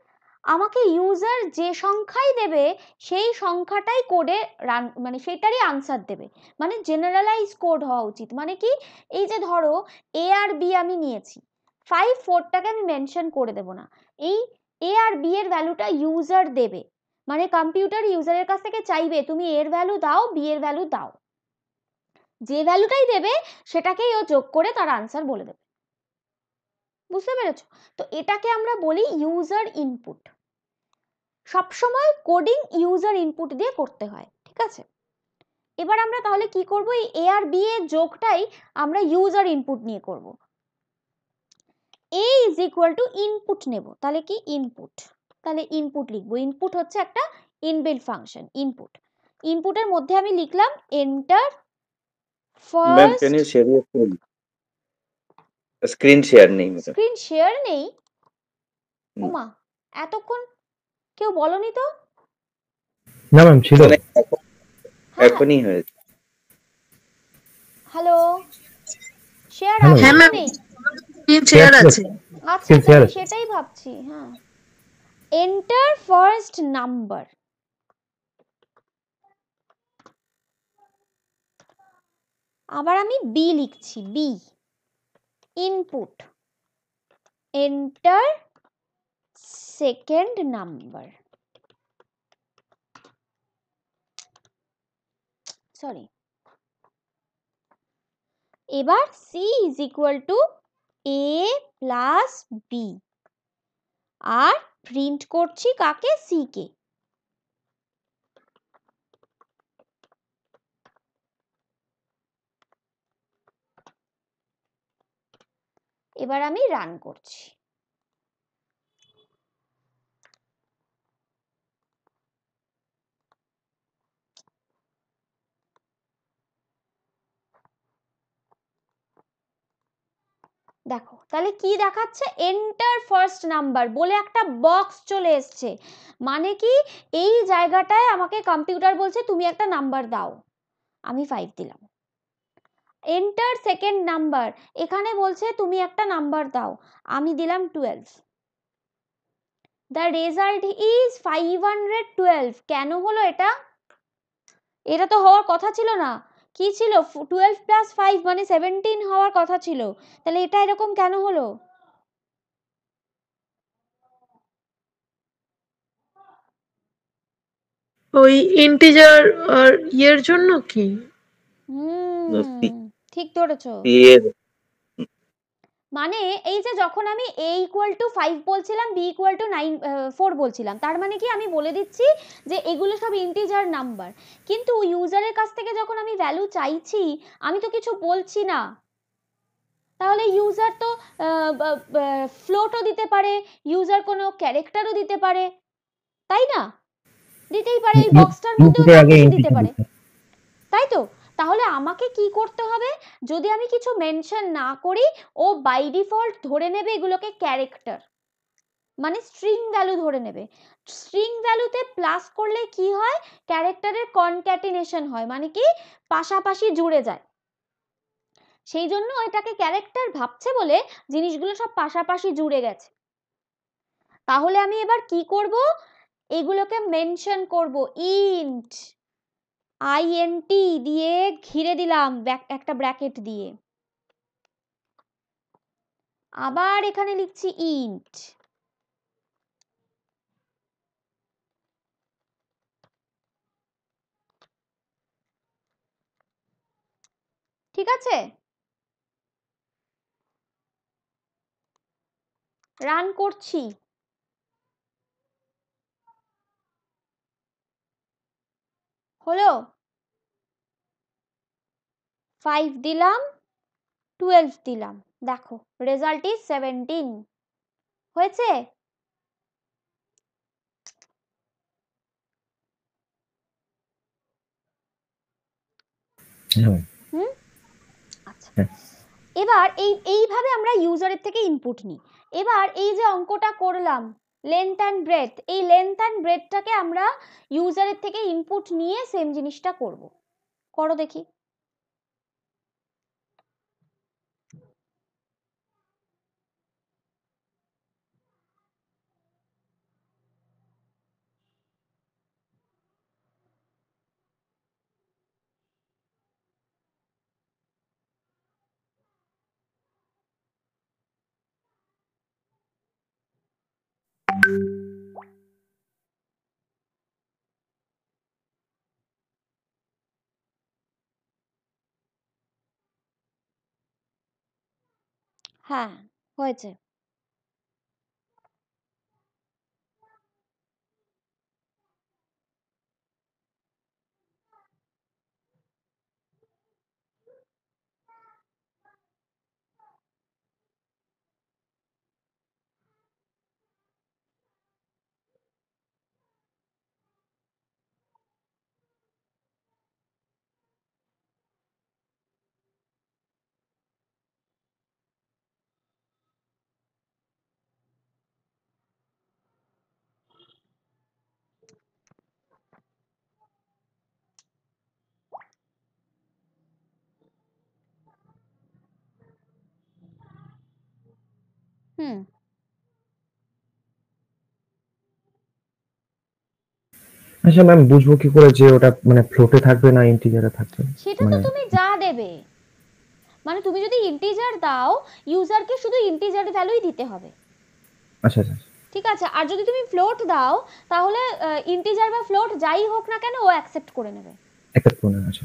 আমাকে ইউজার যে সংখ্যাই দেবে সেই সংখ্যাটাই কোডে রান, মানে সেটারই আনসার দেবে, মানে জেনারেলাইজ কোড হওয়া উচিত। মানে কি, এই যে ধরো এ আর বি আমি নিয়েছি, 5 4টাকে আমি মেনশন করে দেব না, এই এ আর বি এর ভ্যালুটা ইউজার দেবে, মানে কম্পিউটার ইউজারের কাছ থেকে চাইবে তুমি এর ভ্যালু দাও, বি এর ভ্যালু দাও, যে ভ্যালুটাই দেবে সেটাকেই ও যোগ করে তার আনসার বলে দেবে। বুঝতে পেরেছো? তো এটাকে আমরা বলি ইউজার ইনপুট। সবসময় কোডিং ইউজার ইনপুট দিয়ে করতে হয়, ঠিক আছে? এবার আমরা তাহলে কি করব, এই এ আর বি এর যোগটাই আমরা ইউজার ইনপুট নিয়ে করব। এ ইজ ইকুয়াল টু ইনপুট নেব, তাহলে কি ইনপুট, তাহলে ইনপুট লিখবো। ইনপুট হচ্ছে একটা ইনবিল্ট ফাংশন, ইনপুট। ইনপুটের মধ্যে আমি লিখলাম enter Ma'am, first. can you share your screen? Screen share নেই madam. স্ক্রিন শেয়ার নেই? ওমা, এতক্ষণ কেউ বলনি তো? না ম্যাম ছিল, এখনই হয়েছে। Hello, share Hello. আছে হ্যাঁ না ম্যাম, নেই? স্ক্রিন শেয়ার আছে। আচ্ছা Skills here আমি আছে। সেটাই ভাবছি। হ্যাঁ, এন্টার ফার্স্ট নাম্বার। আবার আমি বি লিখছি, B input, enter second number, sorry. এবার C is equal to A plus B, আর প্রিন্ট করছি কাকে, সি কে। এবার আমি রান করছি। দেখো তাহলে কি দেখাচ্ছে, এন্টার ফার্স্ট নাম্বার বলে একটা বক্স চলে এসছে। মানে কি, এই জায়গাটায় আমাকে কম্পিউটার বলছে তুমি একটা নাম্বার দাও, আমি 5 দিলাম। এন্টার সেকেন্ড নাম্বার, এখানে বলছে তুমি একটা নাম্বার দাও, আমি দিলাম 12। The result is 512। কেন হলো এটা? এটা তো হওয়ার কথা ছিল না। কি ছিল, 12 প্লাস 5 মানে 17 হওয়ার কথা ছিল। তাহলে এটা এরকম কেন হলো? ওই ইন্টিজার আর ইয়ের জন্য কি? ঠিক ধরেছো। মানে এই যে যখন আমি a ইকুয়াল টু 5 বলছিলাম, b ইকুয়াল টু 4 বলছিলাম, তার মানে কি আমি বলে দিচ্ছি যে এগুলো সব ইন্টিজার নাম্বার। কিন্তু ইউজারের কাছ থেকে যখন আমি ভ্যালু চাইছি, আমি তো কিছু বলছি না। তাহলে ইউজার তো ফ্লোটও দিতে পারে, ইউজার কোনো ক্যারেক্টারও দিতে পারে, তাই না? দিতেই পারে, এই বক্সটার মধ্যেও সব কিছু দিতে পারে, তাই তো? তাহলে আমাকে কি করতে হবে, যদি আমি কিছু মেনশন না করি, ও বাই ডিফল্ট ধরে নেবে এগুলোকে ক্যারেক্টার, মানে স্ট্রিং ভ্যালু ধরে নেবে। স্ট্রিং ভ্যালুতে প্লাস করলে কি হয়, ক্যারেক্টারের কনক্যাটিনেশন হয়, মানে কি পাশাপাশি জুড়ে যায়। সেই জন্য এটাকে ক্যারেক্টার ভাবছে বলে জিনিসগুলো সব পাশাপাশি জুড়ে গেছে। তাহলে আমি এবার কি করব, এগুলোকে মেনশন করব, ইন্ট int দিয়ে ঘিরে দিলাম একটা ব্র্যাকেট দিয়ে। আবার এখানে লিখছি ইন্ট। ঠিক আছে, রান করছি। হলো, 5 দিলাম, 12 দিলাম, দেখো রেজাল্ট ইজ 17 হয়েছে। আচ্ছা, এবার এইভাবে আমরা ইউজারের থেকে ইনপুট নিই। এবার এই যে অঙ্কটা করলাম লেন্থ অ্যান্ড ব্রেথ, এই লেন্থ অ্যান্ড ব্রেথটাকে আমরা ইউজারের থেকে ইনপুট নিয়ে সেম জিনিসটা করব। করো দেখি। হ্যাঁ, হয়েছে। আচ্ছা ম্যাম, বুঝবো কি করে যে ওটা মানে ফ্লোটে থাকবে না ইন্টিজারে থাকবে? সেটা তো তুমি যা দেবে, মানে তুমি যদি ইন্টিজার দাও ইউজারকে শুধু ইন্টিজার ভ্যালুই দিতে হবে, আচ্ছা আচ্ছা, ঠিক আছে? আর যদি তুমি ফ্লোট দাও তাহলে ইন্টিজার বা ফ্লোট যাই হোক না কেন ও অ্যাকসেপ্ট করে নেবে। একটা ফোনে আছে।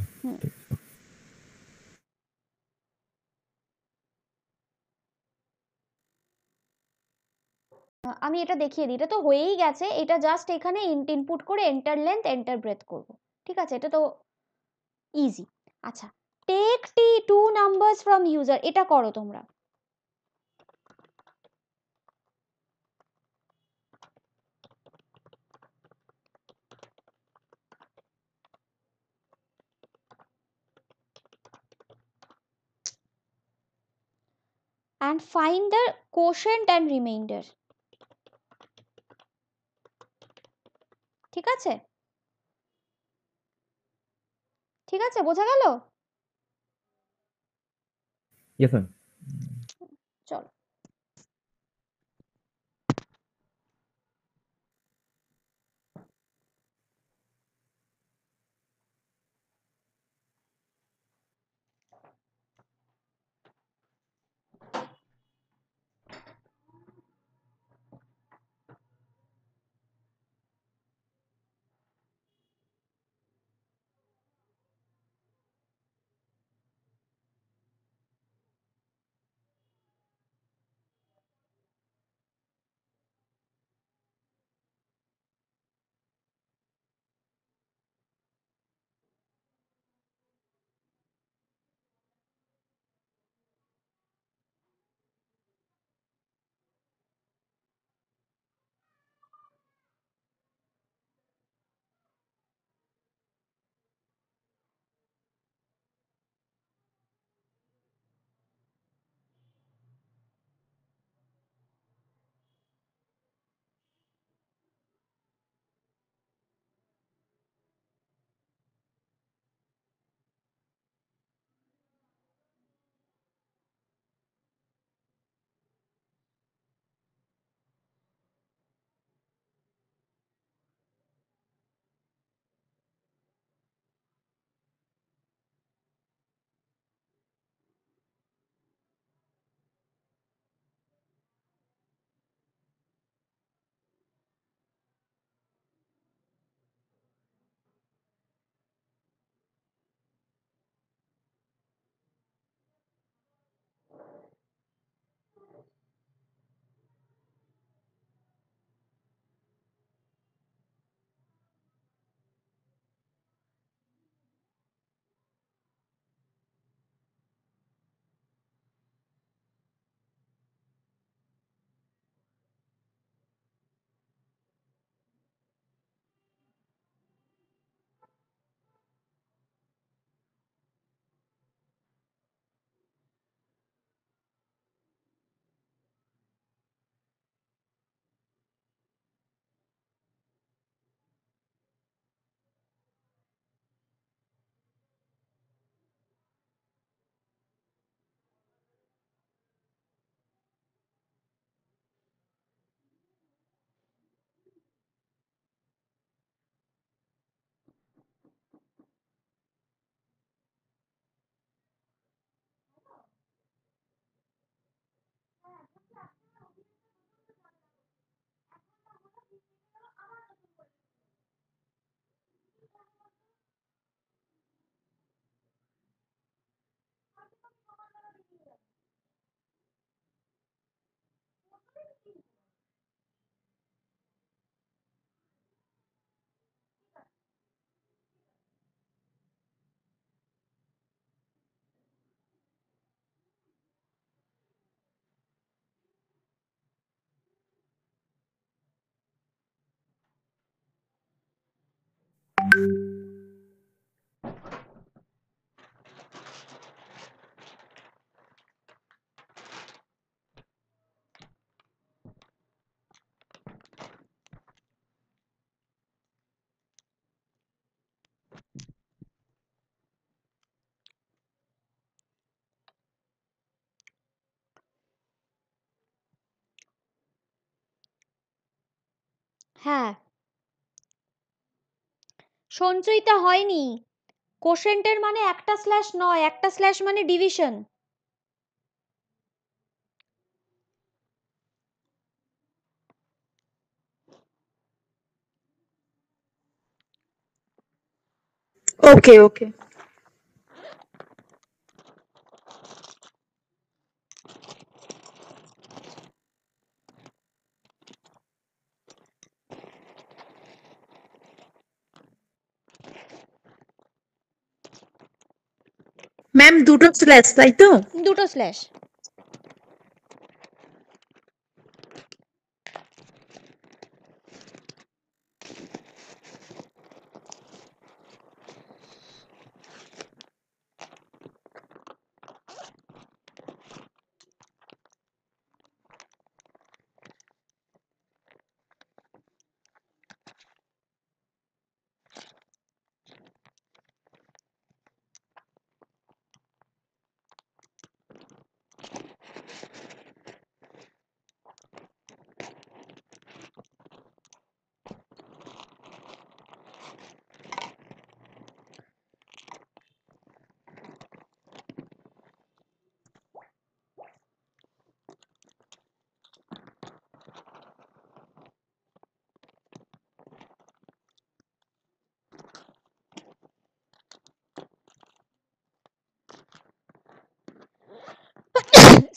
আমি এটা দেখিয়ে দিই, এটা তো হয়েই গেছে, এটা জাস্ট এখানে ইনপুট করে এন্টার লেন্থ এন্টার ব্রেথ করব, ঠিক আছে? এটা তো ইজি। আচ্ছা, take the two numbers from user, এটা করো তোমরা। and find the quotient and remainder, ঠিক আছে? ঠিক আছে, বোঝা গেল? Yes ma'am. চলো। হ্যাঁ, সঞ্চয়িতা হয়নি। কোশেন্টের মানে একটা স্ল্যাশ নয়, একটা স্ল্যাশ মানে ডিভিশন। ওকে ওকে। ম্যাম দুটো স্ল্যাশ তাই তো? দুটো স্ল্যাশ।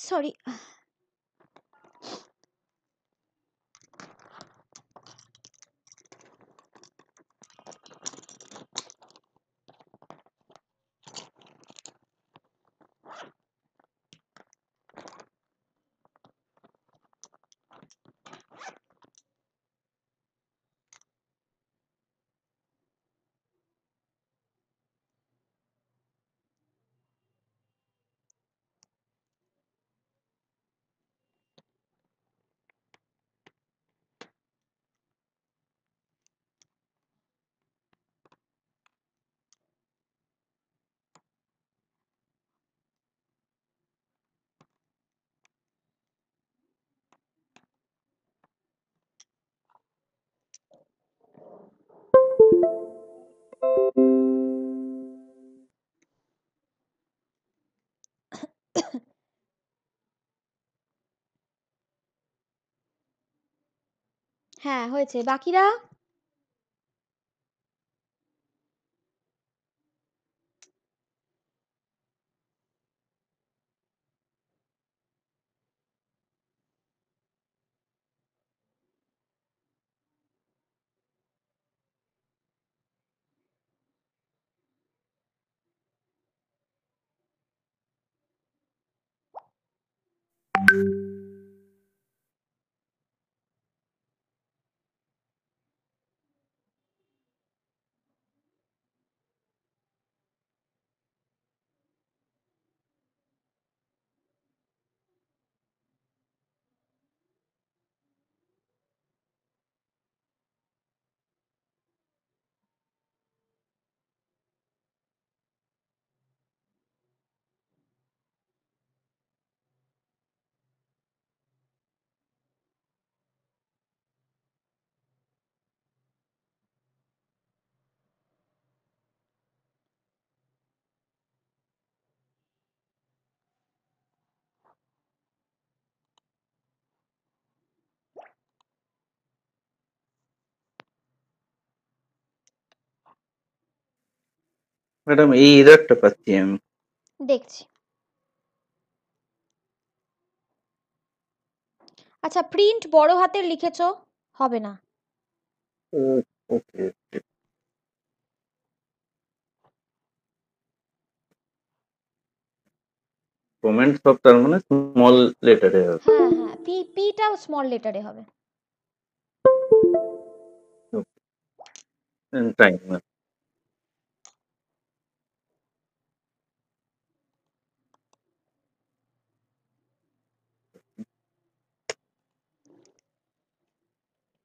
সরি। হ্যাঁ হয়েছে, বাকিরা? ম্যাডাম এই এররটা পাচ্ছি আমি। দেখছি। আচ্ছা, প্রিন্ট বড় হাতের লিখেছো, হবে না। ওকে। কমেন্ট সব তার মানে স্মল লেটারে হবে। হ্যাঁ হ্যাঁ, পিটাও স্মল লেটারে হবে। Time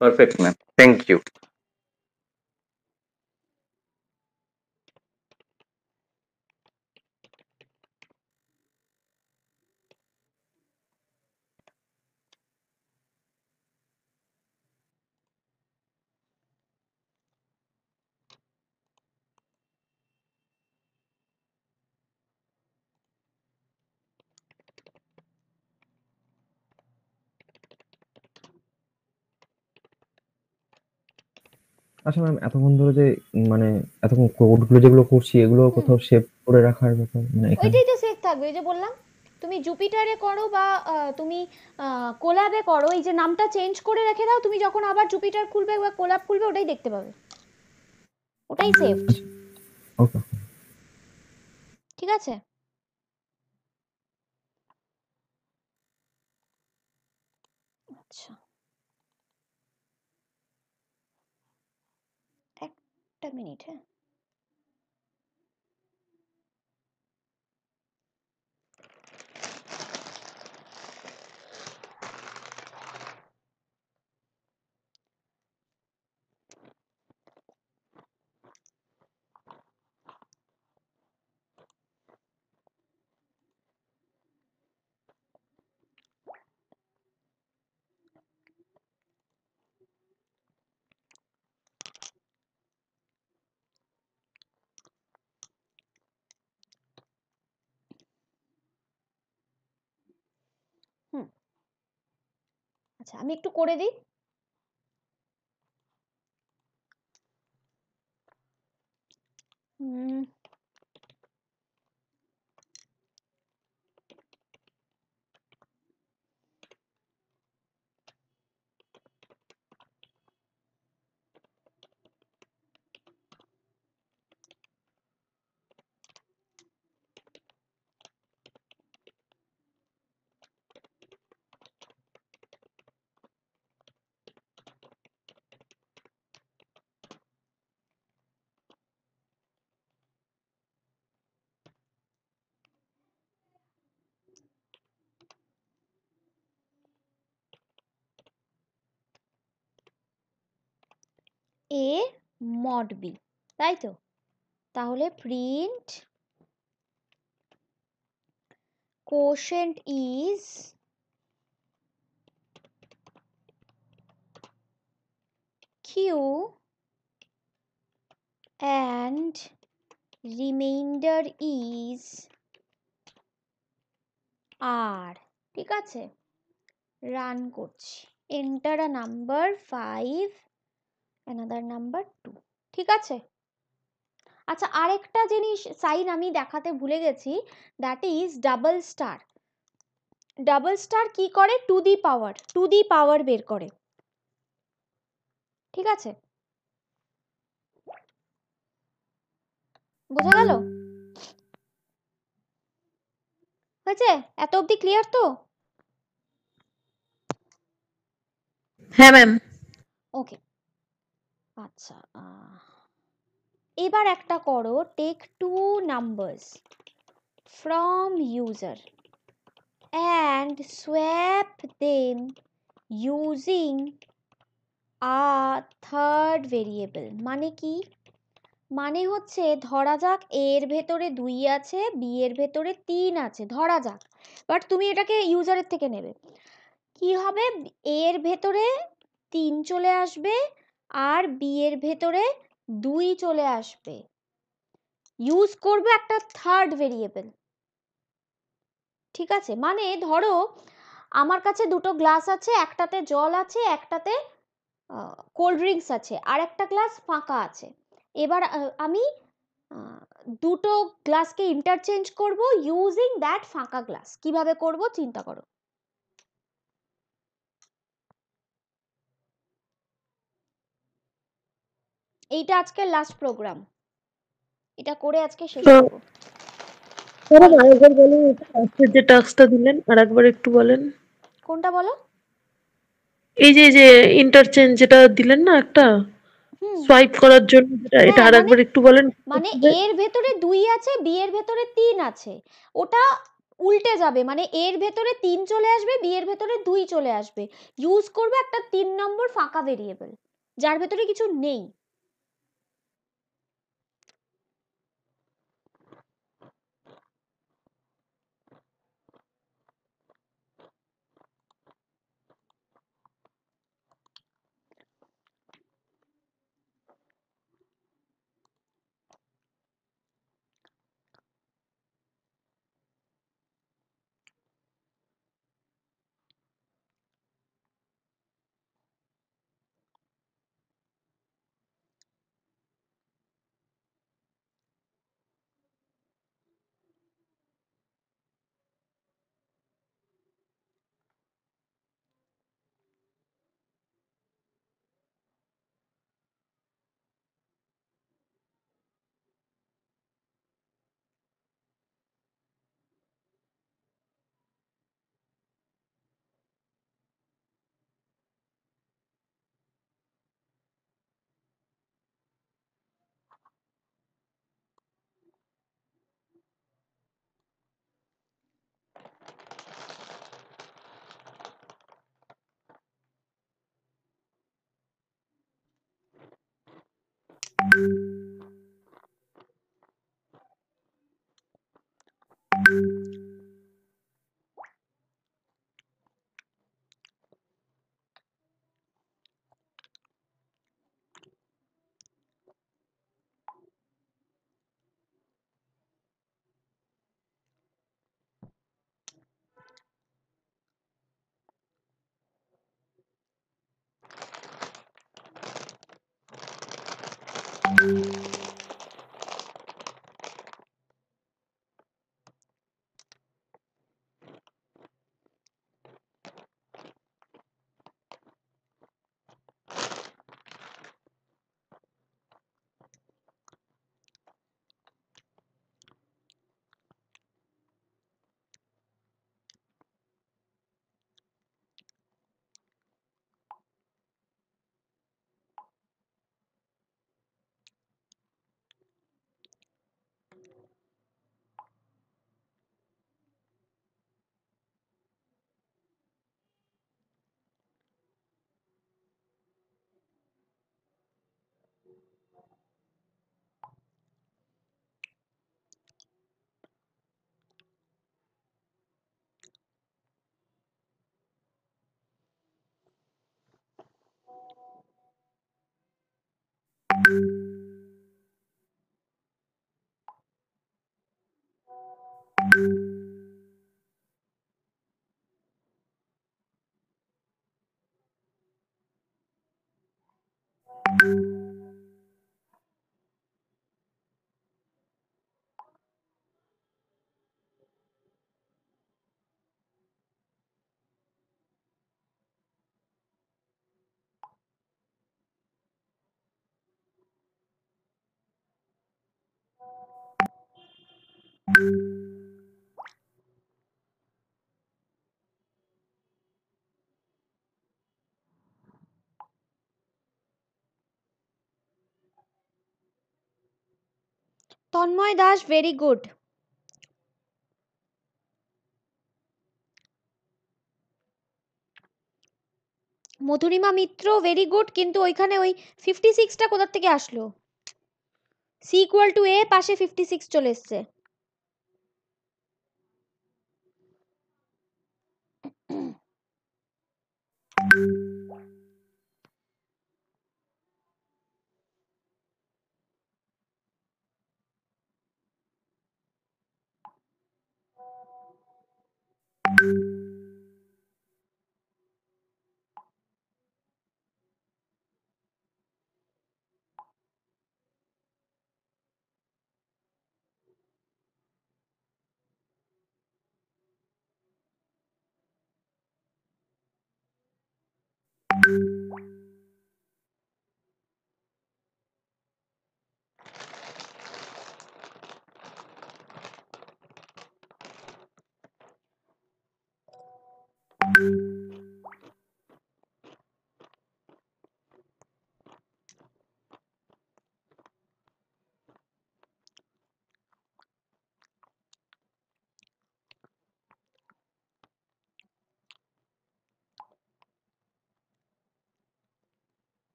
perfect ma'am, thank you. আচ্ছা ম্যাম, এতক্ষণ ধরে যে মানে এতক্ষণ কোডগুলো যেগুলো করছি এগুলো কোথাও সেভ করে রাখার ব্যাপার মানে এখানে? ওইটাই তো সেফ থাকবে, ওই যে বললাম তুমি জুপিটারে করো বা তুমি কোলাবে করো, এই যে নামটা চেঞ্জ করে রেখে দাও, তুমি যখন আবার জুপিটার খুলবে বা কোলাব খুলবে ওটাই দেখতে পাবে, ওটাই সেফড। আচ্ছা, ওকে। ঠিক আছে। আচ্ছা, একটা মিনিট, হ্যাঁ। হুম, আচ্ছা আমি একটু করে দিই। হুম, এ মড বি, তাই তো? তাহলে print quotient is q and remainder is r। ঠিক আছে, রান করছি, enter a number 5 another number 2। ঠিক আছে। আচ্ছা, আরেকটা জিনিস সাইন আমি দেখাতে ভুলে গেছি, that is double star. Double star কি করে? টু দি পাওয়ার বের করে। ঠিক আছে, বোঝা গেল? হয়েছে? এত অবধি ক্লিয়ার তো? হ্যাঁ ম্যাম। ওকে, আচ্ছা এবার একটা করো, take two numbers from user and swap them using a third variable। মানে কি? মানে হচ্ছে ধরা যাক a এর ভেতরে 2 আছে, b এর ভেতরে 3 আছে, ধরা যাক, বাট তুমি এটাকে ইউজারের থেকে নেবে। কি হবে? a এর ভেতরে 3 চলে আসবে আর b এর ভেতরে 2 চলে আসবে। ইউজ করবে একটা থার্ড ভেরিয়েবল। ঠিক আছে, মানে ধরো আমার কাছে দুটো গ্লাস আছে, একটাতে জল আছে, একটাতে কোল্ড ড্রিঙ্কস আছে, আর একটা গ্লাস ফাঁকা আছে। এবার আমি দুটো গ্লাসকে ইন্টারচেঞ্জ করব ইউজিং দ্যাট ফাঁকা গ্লাস। কিভাবে করব চিন্তা করো। এইটা আজকের লাস্ট প্রোগ্রাম, এটা করে আজকে শেষ তো করব। ম্যাডাম আরেকবার বলেন, এটা লাস্টের যে টাস্কটা দিলেন আরেকবার একটু বলেন। কোনটা বলো? এই যে ইন্টারচেঞ্জ যেটা দিলেন না একটা হুম, সোয়াইপ করার জন্য, যেটা এটা হ্যাঁ, আরেকবার একটু বলেন। মানে এর ভেতরে 2 আছে, বি এর ভেতরে 3 আছে, ওটা উল্টে যাবে, মানে এর ভেতরে 3 চলে আসবে, বি এর ভেতরে 2 চলে আসবে। ইউজ করবে একটা 3 নম্বর ফাঁকা ভেরিয়েবল যার ভেতরে কিছু নেই। Tanmoy Das, very good. Madhurima Mitra, very good, কিন্তু ওইখানে ওই 56টা কোথা থেকে আসলো? সি ইকুয়াল টু এ, পাশে 56 চলে এসছে।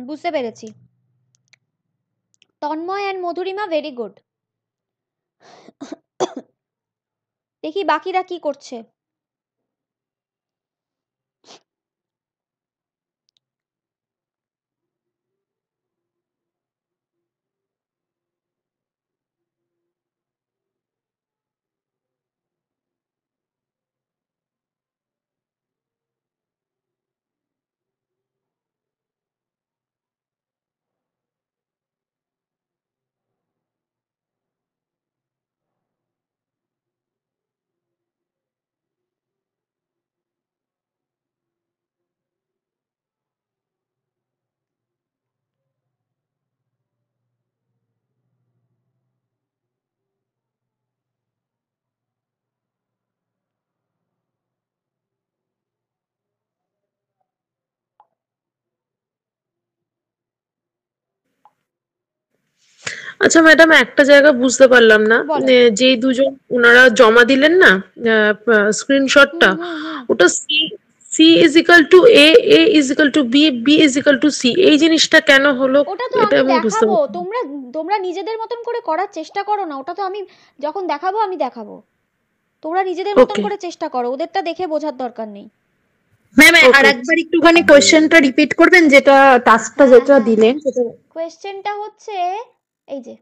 বুঝতে পেরেছি। Tanmoy and Madhurima, very good. দেখি বাকিরা কি করছে। আচ্ছা ম্যাডাম, একটা জায়গা বুঝতে পারলাম না, বলো। যেই দুজন ওনারা জমা দিলেন না স্ক্রিনশটটা, ওটা c is equal to a, a is equal to b, b is equal to c, এই জিনিসটা কেন হলো ওটা তো এটা আমি আমি বুঝতে দেখাবো, পারছি না। তোমরা তোমরা নিজেদের মতন করে করার চেষ্টা করো না, ওটা তো আমি যখন দেখাবো আমি দেখাবো, তোমরা নিজেদের মতন ওকে করে চেষ্টা করো, ওদেরটা দেখে বোঝার দরকার নেই। ম্যাম ওকে আরেকবার একটুখানি কোশ্চেনটা রিপিট করবেন, যেটা টাস্কটা হ্যাঁ যেটা হ্যাঁ দিলেন হ্যাঁ, সেটা। কোয়েশ্চেনটা হচ্ছে এই যে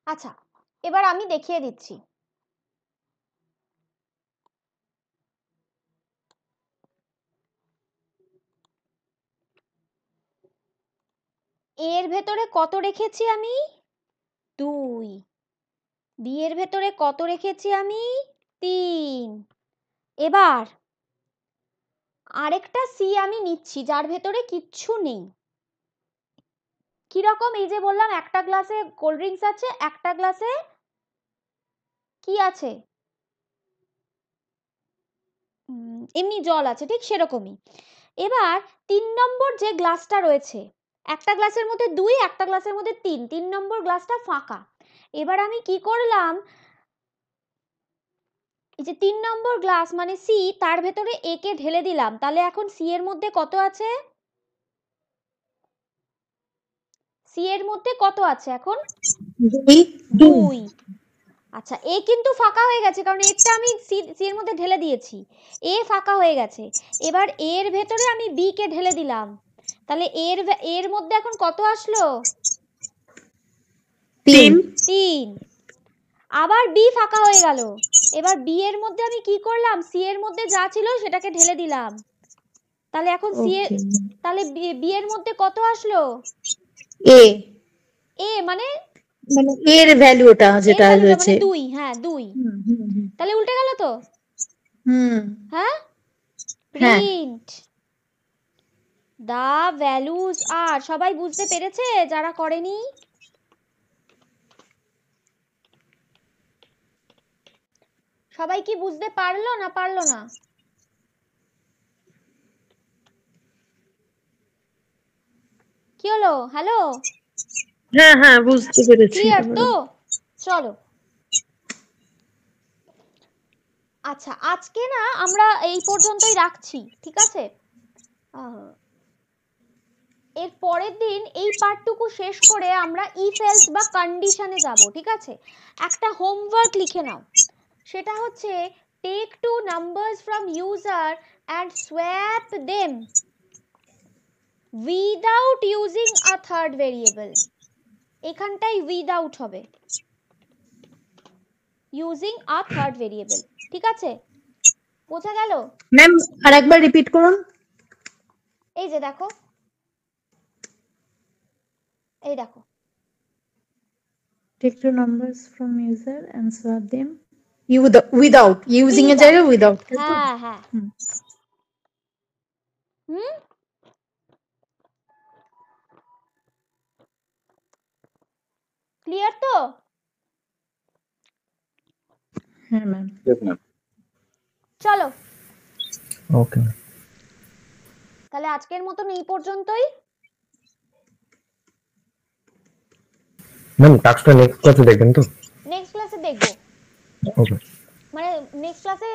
আচ্ছা, এবার আমি দেখিয়ে দিচ্ছি। এর ভেতরে কত রেখেছি আমি? 2। বি এর ভেতরে কত রেখেছি আমি? 3। এবার আরেকটা সি আমি নিচ্ছি যার ভেতরে কিচ্ছু নেই। কিরকম? এই যে বললাম একটা গ্লাসে কোল্ড ড্রিঙ্কস আছে, একটা গ্লাসে কি আছে? এমনি জল আছে, ঠিক সেরকমই। এবার 3 নম্বর যে গ্লাসটা রয়েছে, একটা গ্লাসের মধ্যে 2, একটা গ্লাসের মধ্যে 3, 3 নম্বর গ্লাসটা ফাঁকা। এবার আমি কি করলাম, এই যে 3 নম্বর গ্লাস মানে সি, তার ভেতরে এ কে ঢেলে দিলাম। তাহলে এখন সি এর মধ্যে কত আছে? সি এর মধ্যে কত আছে এখন? 2। আচ্ছা, এ কিন্তু ফাঁকা হয়ে গেছে, কারণ এরটা আমি সি এর মধ্যে ঢেলে দিয়েছি। এ ফাঁকা হয়ে গেছে। এবার এর ভেতরে আমি বি কে ঢেলে দিলাম। তাহলে এর মধ্যে এখন কত আসলো? 3। 3। আবার বি ফাঁকা হয়ে গেল। এবার বি এর মধ্যে আমি কি করলাম? সি এর মধ্যে যা ছিল সেটাকে ঢেলে দিলাম। তাহলে এখন তাহলে বি এর মধ্যে কত আসলো? এ এ মানে এর ভ্যালু ওটা যেটা রয়েছে 2। হ্যাঁ 2। তাহলে উল্টে গেল তো? হ্যাঁ, প্রিন্ট দা ভ্যালুজ আর। সবাই বুঝতে পেরেছে যারা করেনি? সবাই কি বুঝতে পারলো না পারলো না? কি হলো? হ্যালো, হ্যাঁ হ্যাঁ বুঝতে পেরেছি ক্লিয়ার তো? চলো, আচ্ছা আজকে না আমরা এই পর্যন্তই রাখছি, ঠিক আছে? এর পরের দিন এই পার্টটুকু শেষ করে আমরা ইফ এলস বা কন্ডিশনে যাব, ঠিক আছে? একটা হোমওয়ার্ক লিখে নাও, সেটা হচ্ছে take 2 numbers from user and swap them without using a third variable. এখানটাই উইদাউট হবে, ইউজিং আ থার্ড ভেরিয়েবল, ঠিক আছে? বোঝা গেল? ম্যাম আরেকবার রিপিট করুন। এই যে দেখো, এই দেখো, Take two numbers from user and swap them without using এর জায়গায় without। হ্যাঁ হ্যাঁ, হুম, ক্লিয়ার তো? হ্যাঁ ম্যাম। Yes, ma'am. চলো ওকে তাহলে আজকের মতন এই পর্যন্তই। ম্যাম টাস্কটা নেক্সট ক্লাসে দেখবেন তো? নেক্সট ক্লাসে দেখবো, ওকে মানে নেক্সট ক্লাসে